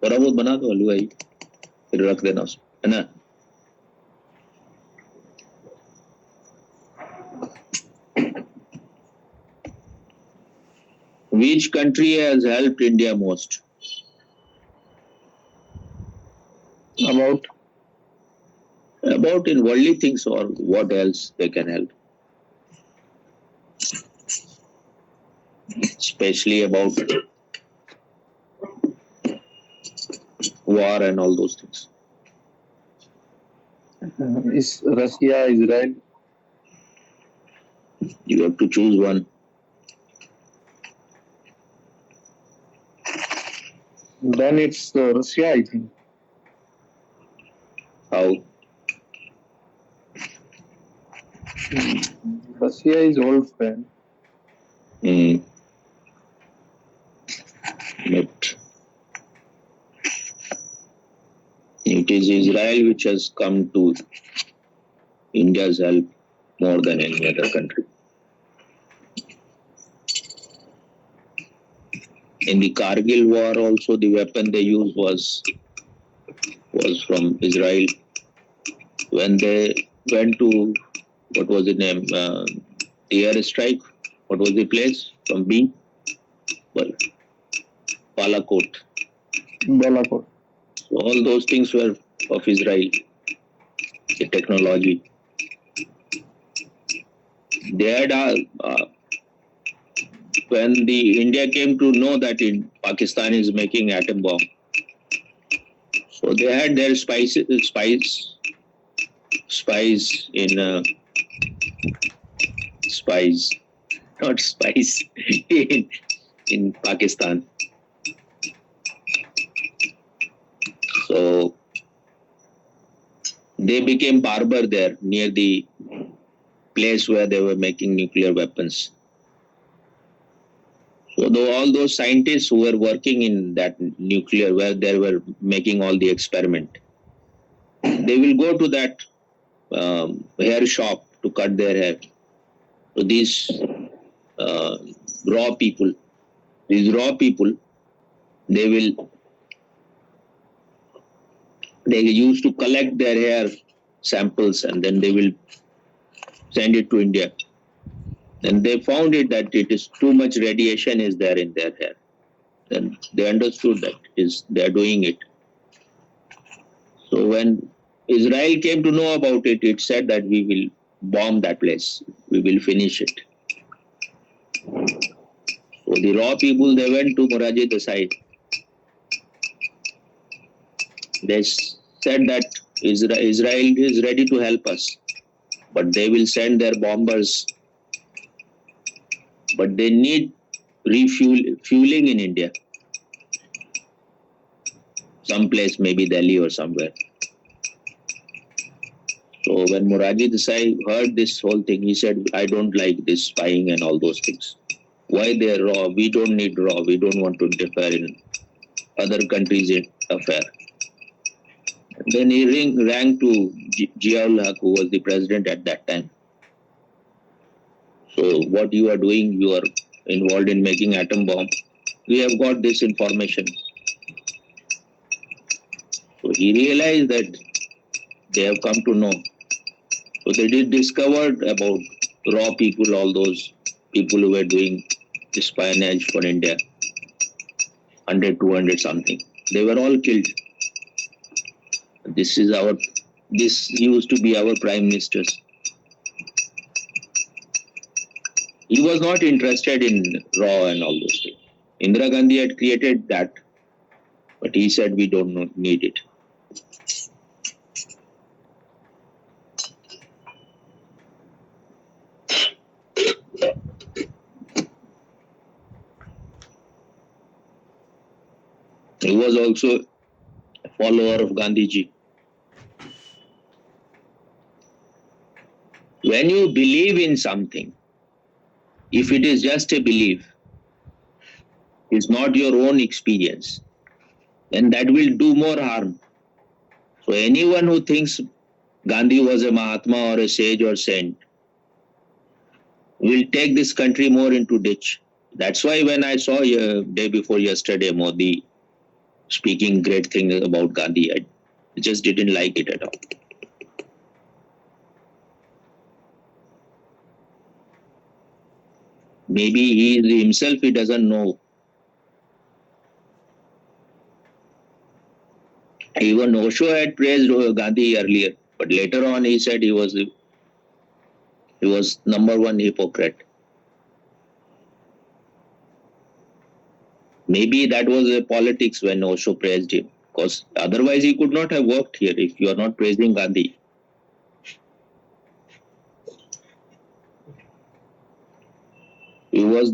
थोड़ा बहुत बना दो हलवा ही फिर रख देना उसमें है ना. Which country has helped India most? About in worldly things, or what else they can help? Especially about war and all those things. Is Russia, Israel? You have to choose one. Then it's Russia, I think. How? Russia is old friend. But it is Israel which has come to India's help more than any other country. In the Kargil war also, the weapon they used was from Israel. When they went to, what was the name, the airstrike, what was the place from B? Well, Balakot. So all those things were of Israel, the technology. They had when the India came to know that Pakistan is making atom bomb, so they had their spies in Pakistan. So they became barber there near the place where they were making nuclear weapons. So all those scientists who were working in that nuclear, where they were making all the experiment, they will go to that hair shop to cut their hair. So these raw people, they used to collect their hair samples and then they will send it to India. And they found it that it is too much radiation is there in their hair. Then they understood that they are doing it. So when Israel came to know about it, it said that we will bomb that place. We will finish it. So the raw people, they went to Morarji Desai. They said that Israel is ready to help us, but they will send their bombers. But they need fueling in India. Someplace, maybe Delhi or somewhere. So when Morarji Desai heard this whole thing, he said, I don't like this spying and all those things. Why they're raw? We don't need raw. We don't want to interfere in other countries' affair. Then he rang to Ziaul Haq, who was the president at that time. So what you are doing, you are involved in making atom bomb. We have got this information. So he realized that they have come to know. So they did discovered about raw people, all those people who were doing espionage for India, 100, 200 something. They were all killed. This used to be our prime ministers. He was not interested in raw and all those things. Indira Gandhi had created that, but he said we don't need it. He was also a follower of Gandhiji. When you believe in something, if it is just a belief, it's not your own experience, then that will do more harm. So anyone who thinks Gandhi was a Mahatma or a sage or saint will take this country more into ditch. That's why when I saw day before yesterday Modi speaking great things about Gandhi, I just didn't like it at all. Maybe he himself, he doesn't know. Even Osho had praised Gandhi earlier, but later on he said he was number one hypocrite. Maybe that was a politics when Osho praised him, because otherwise he could not have worked here if you are not praising Gandhi. He was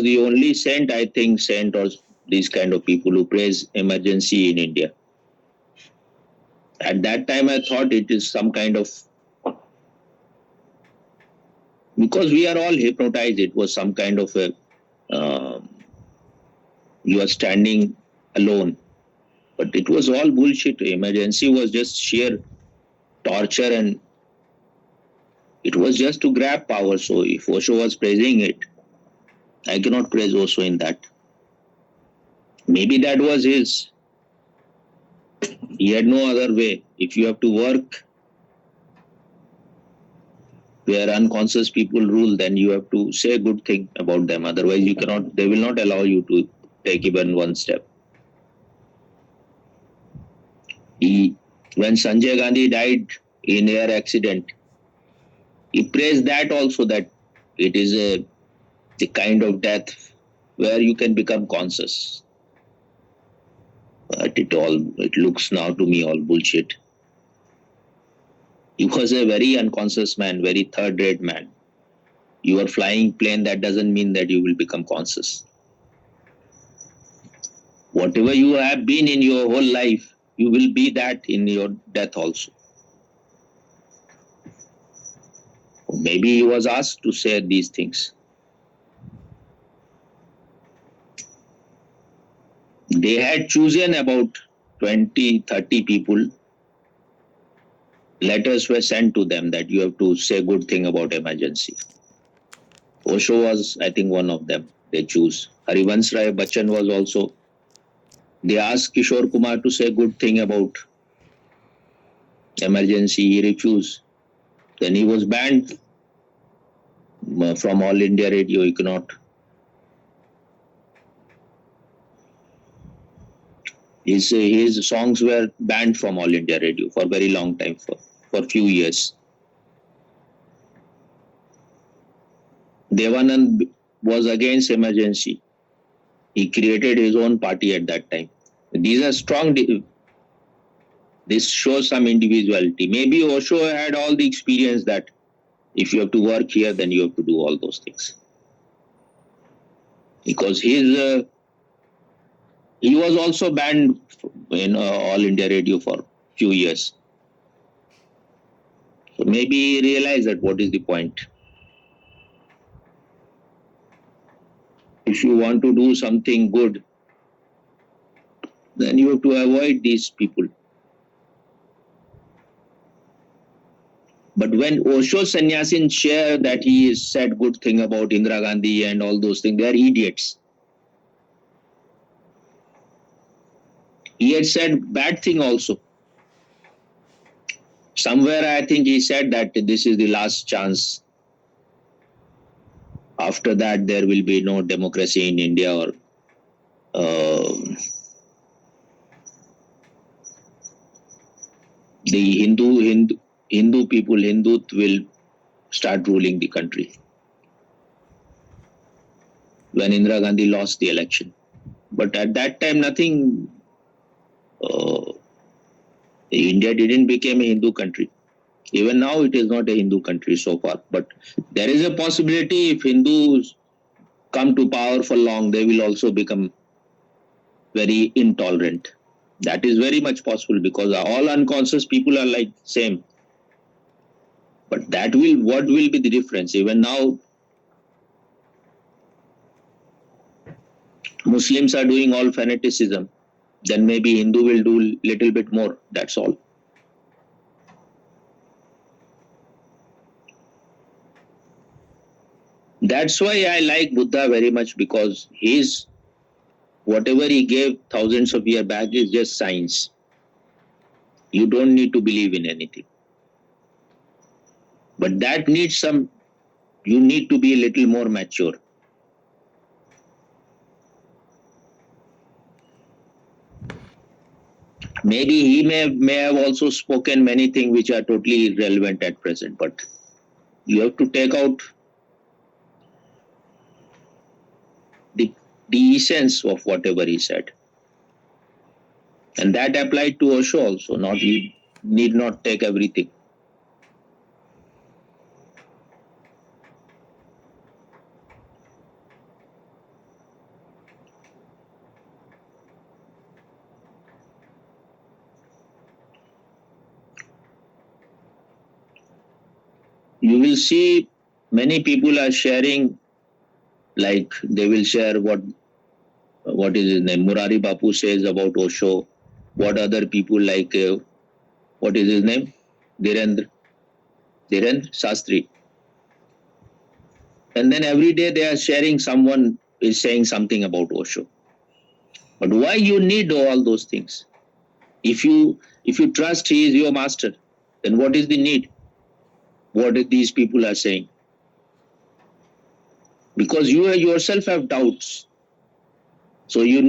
the only saint, I think, saint or these kind of people who praise emergency in India. At that time, I thought it is some kind of, because we are all hypnotized. It was some kind of a you are standing alone, but it was all bullshit. Emergency was just sheer torture, and it was just to grab power. So if Osho was praising it, I cannot praise Osho in that. Maybe that was his. He had no other way. If you have to work where unconscious people rule, then you have to say a good thing about them. Otherwise, you cannot. They will not allow you to take even one step. When Sanjay Gandhi died in air accident, he praised that also, that it is the kind of death where you can become conscious. But it looks now to me all bullshit. He was a very unconscious man, very third-rate man. You are flying plane, that doesn't mean that you will become conscious. Whatever you have been in your whole life, you will be that in your death also. Maybe he was asked to say these things. They had chosen about 20, 30 people. Letters were sent to them that you have to say good thing about emergency. Osho was, I think, one of them. They choose. Harivansh Rai Bachchan was also. They asked Kishore Kumar to say good thing about emergency. He refused. Then he was banned from All India Radio. He could not. His songs were banned from All India Radio for a very long time, for few years. Devanand was against emergency. He created his own party at that time. These are strong. This shows some individuality. Maybe Osho had all the experience that if you have to work here, then you have to do all those things. Because he was also banned in All India Radio for a few years. So maybe he realized that what is the point. If you want to do something good, then you have to avoid these people. But when Osho sannyasin share that he said good thing about Indira Gandhi and all those things, they are idiots. He had said bad thing also. Somewhere I think he said that this is the last chance. After that, there will be no democracy in India, or the Hindu people, Hindut will start ruling the country. When Indira Gandhi lost the election, but at that time nothing. India didn't become a Hindu country. Even now, it is not a Hindu country so far. But there is a possibility if Hindus come to power for long, they will also become very intolerant. That is very much possible because all unconscious people are like same. But what will be the difference? Even now, Muslims are doing all fanaticism. Then maybe Hindu will do little bit more. That's all. That's why I like Buddha very much, because whatever he gave thousands of years back is just science. You don't need to believe in anything. But that needs you need to be a little more mature. Maybe he may have also spoken many things which are totally irrelevant at present, but you have to take out the essence of whatever he said. And that applied to Osho also. You need not take everything. You will see many people are sharing, like they will share what is his name, Murari Bapu says about Osho, what other people like, what is his name, Dhirendra Shastri. And then every day they are sharing, someone is saying something about Osho. But why you need all those things? If you trust he is your master, then what is the need? What these people are saying? Because you yourself have doubts. So you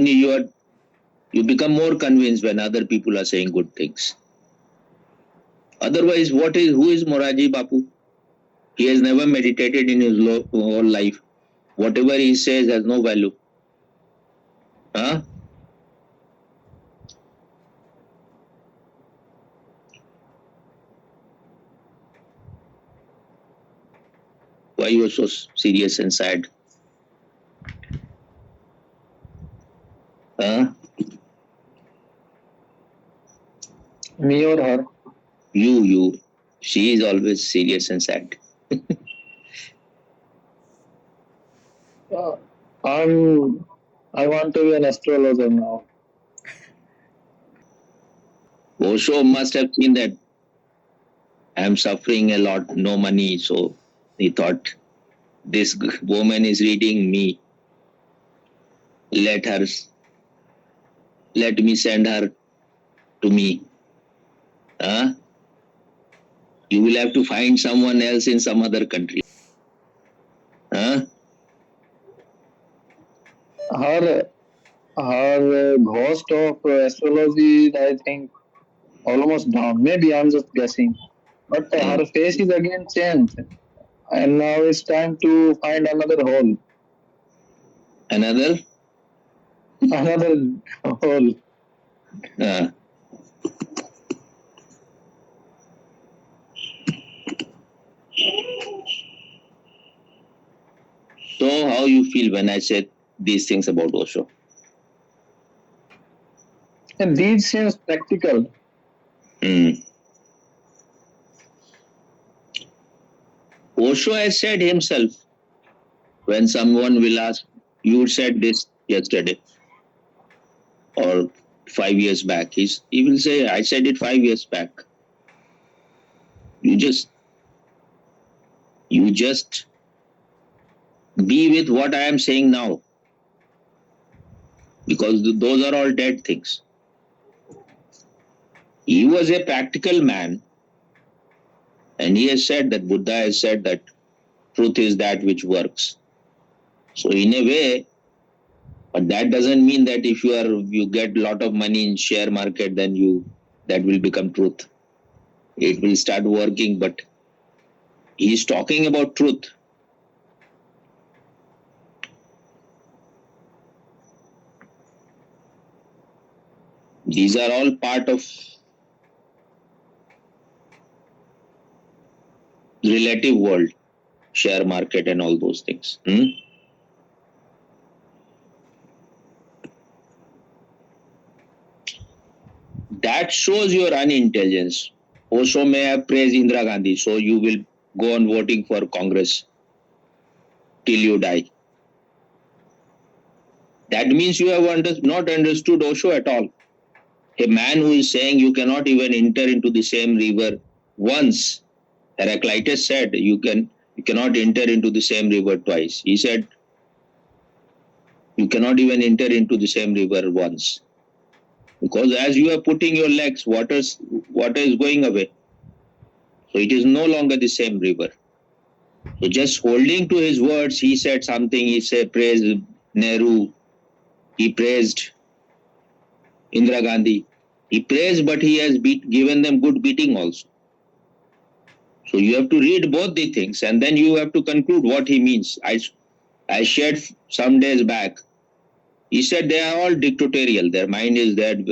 become more convinced when other people are saying good things. Otherwise, who is Moraji Bapu? He has never meditated in his whole life. Whatever he says has no value. Huh? Why you are so serious and sad? Huh? Me or her? You. She is always serious and sad. I want to be an astrologer now. Osho must have seen that I am suffering a lot, no money. So he thought, this woman is reading me. Let me send her to me. Huh? You will have to find someone else in some other country. Huh? Her ghost of astrology is, I think, almost down. Maybe I'm just guessing. But her face is again changed. And now it's time to find another hole. Another hole. So how you feel when I said these things about Osho? And these seems practical. Osho has said himself, when someone will ask, you said this yesterday or 5 years back. He will say, I said it 5 years back. You just be with what I am saying now, because those are all dead things. He was a practical man, and he has said that Buddha has said that truth is that which works. So in a way, but that doesn't mean that if you get a lot of money in share market, then that will become truth. It will start working, but he's talking about truth. These are all part of relative world, share market and all those things. That shows your unintelligence. Also may have praised Indira Gandhi, so you will go on voting for Congress till you die. That means you have not understood Osho at all. A man who is saying you cannot even enter into the same river once. Heraclitus said you cannot enter into the same river twice. He said you cannot even enter into the same river once. Because as you are putting your legs, water is going away. So it is no longer the same river. So just holding to his words, he said something. He said praised Nehru. He praised Indira Gandhi. He praised, but he has given them good beating also. So you have to read both the things, and then you have to conclude what he means. I shared some days back. He said they are all dictatorial. Their mind is dead.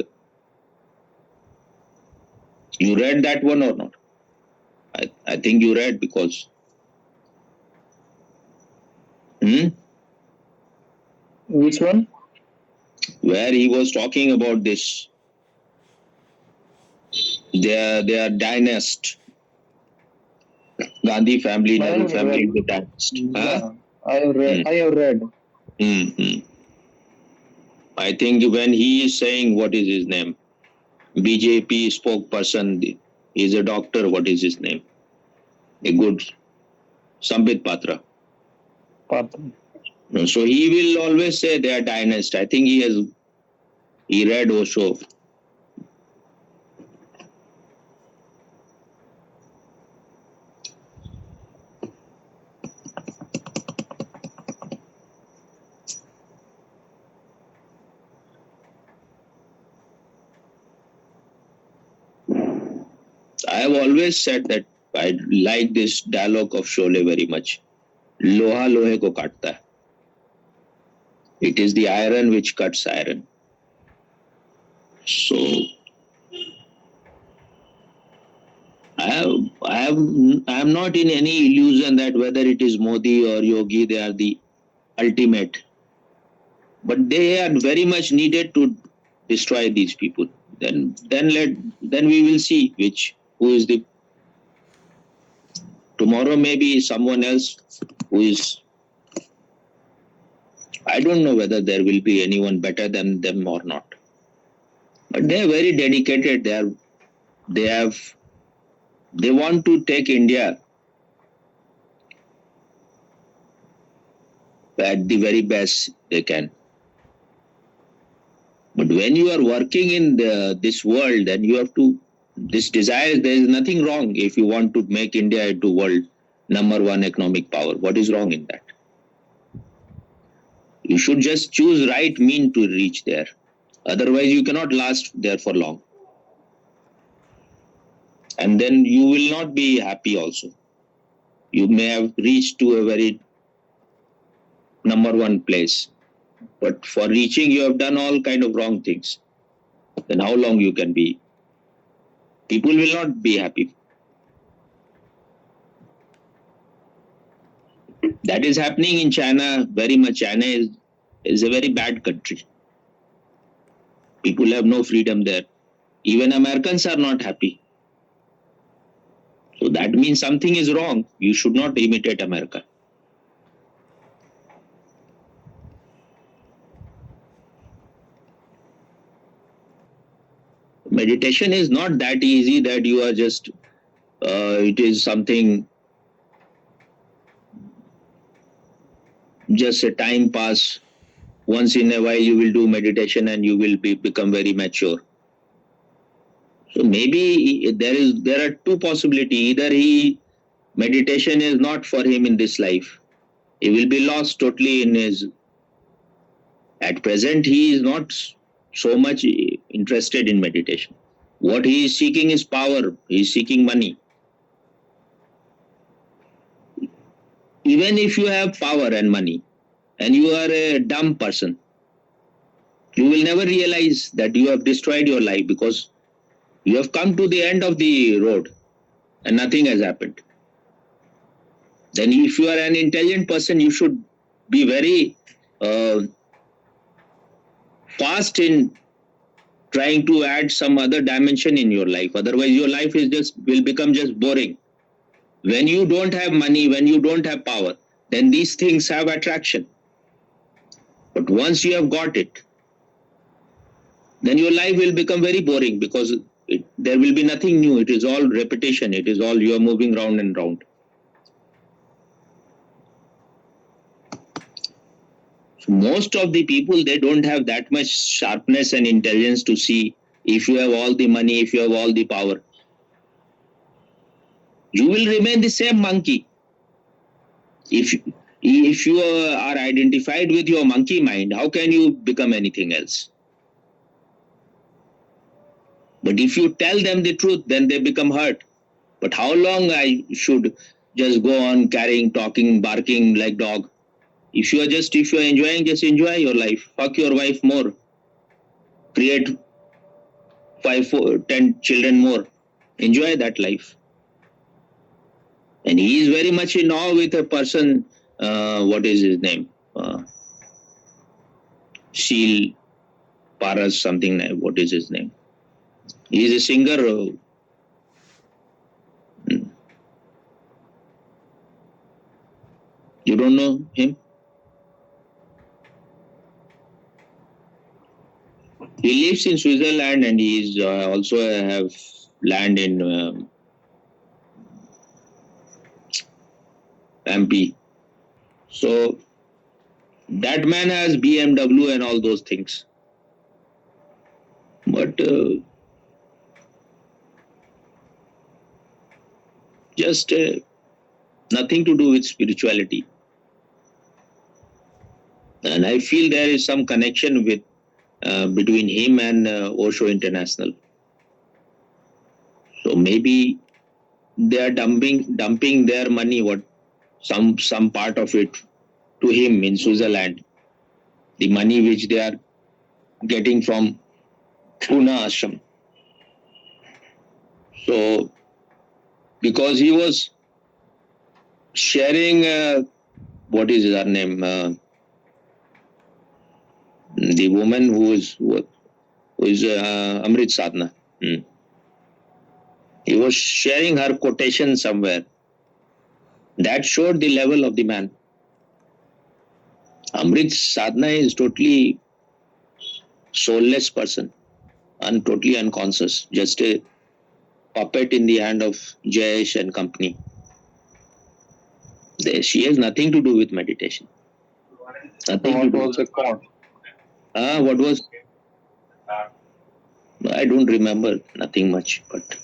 You read that one or not? I think you read because. Which one? Where he was talking about this. They are dynast. Gandhi family, Nehru family, the dynast. Yeah, I have read. I think when he is saying, what is his name? BJP spokesperson, he is a doctor, what is his name? A good Sambit Patra. So he will always say they are dynast. I think he read Osho. I have always said that I like this dialogue of Sholay very much. Loha lohe ko katta hai. It is the iron which cuts iron. So I am not in any illusion that whether it is Modi or Yogi, they are the ultimate. But they are very much needed to destroy these people. Then we will see who is the. Tomorrow maybe someone else who is. I don't know whether there will be anyone better than them or not. But they are very dedicated. They want to take India at the very best they can. But when you are working in this world, then you have to, this desire, there is nothing wrong if you want to make India into world #1 economic power. What is wrong in that? You should just choose right mean to reach there. Otherwise, you cannot last there for long. And then you will not be happy also. You may have reached to a very #1 place. But for reaching, you have done all kind of wrong things. Then how long you can be? People will not be happy. That is happening in China very much. China is a very bad country. People have no freedom there. Even Americans are not happy. So that means something is wrong. You should not imitate America. meditation is not that easy that you are just, it is something, just a time pass. Once in a while you will do meditation and you will become very mature. So maybe there are two possibilities. Either meditation is not for him in this life. He will be lost totally in his. At present, he is not so much interested in meditation. What he is seeking is power. He is seeking money. Even if you have power and money, and you are a dumb person, you will never realize that you have destroyed your life, because you have come to the end of the road and nothing has happened. Then if you are an intelligent person, you should be very fast in trying to add some other dimension in your life. Otherwise your life will become just boring. When you don't have money, when you don't have power, then these things have attraction. But once you have got it, then your life will become very boring, because there will be nothing new. It is all repetition. It is all, you are moving round and round. So most of the people, they don't have that much sharpness and intelligence to see if you have all the money, if you have all the power. You will remain the same monkey. If you are identified with your monkey mind, how can you become anything else? But if you tell them the truth, then they become hurt. But how long I should just go on carrying, talking, barking like dog? If you are enjoying, just enjoy your life. Fuck your wife more. Create 5, 4, 10 children more. Enjoy that life. And he is very much in awe with a person, what is his name? Sheel Paras, something, what is his name? He is a singer. You don't know him? He lives in Switzerland, and he is also have land in MP. So that man has BMW and all those things. But just nothing to do with spirituality. And I feel there is some connection with between him and Osho International. So maybe they are dumping their money, some part of it, to him in Switzerland. The money which they are getting from Pune Ashram. So because he was sharing, what is her name? The woman who is Amrit Sadhana. He was sharing her quotation somewhere. That showed the level of the man. Amrit Sadhana is totally soulless person, and totally unconscious, just a puppet in the hand of Jayesh and company. She has nothing to do with meditation. Nothing to do. What was the quote? What was? I don't remember, nothing much, but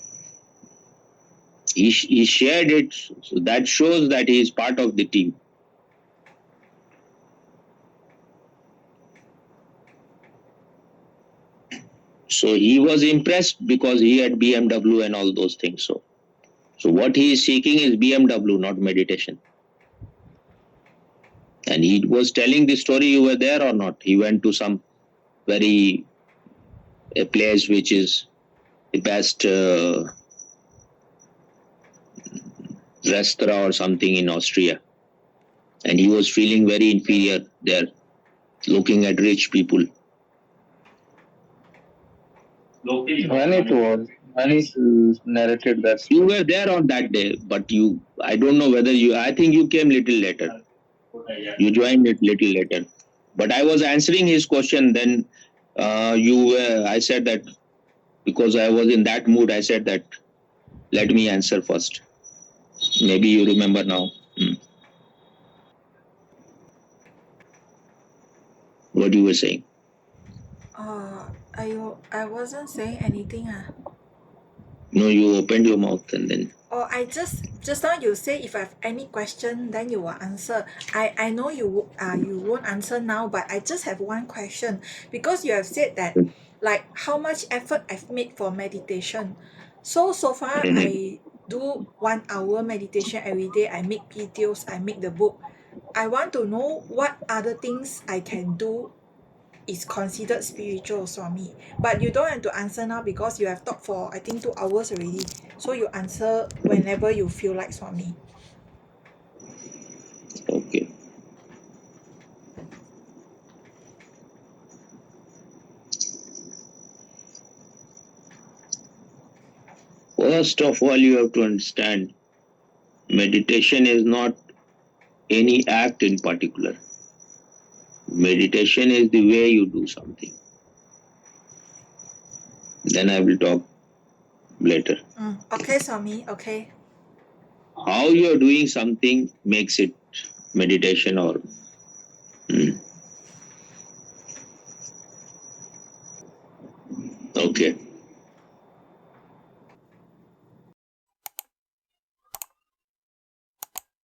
he shared it. So that shows that he is part of the team. So he was impressed because he had BMW and all those things. So what he is seeking is BMW, not meditation. And he was telling the story. You were there or not? He went to some a place which is the best restaurant or something in Austria. And he was feeling very inferior there, looking at rich people. When he narrated that. You were there on that day, but I don't know whether I think you came little later. You joined it little later. But I was answering his question, then I said that because I was in that mood, I said that let me answer first. Maybe you remember now. What you were saying. I wasn't saying anything. No, you opened your mouth and then. Oh, I just now you say if I have any question, then you will answer. I know you won't answer now, but I just have one question because you have said that like how much effort I've made for meditation. So far Mhm. I do 1 hour meditation every day. I make videos. I make the book. I want to know what other things I can do is considered spiritual, Swami. But you don't have to answer now because you have talked for I think 2 hours already. So you answer whenever you feel like, Swami. Okay. First of all, you have to understand meditation is not any act in particular. Meditation is the way you do something. Then I will talk later. Okay, Swami. Okay. How you are doing something makes it meditation or. Okay.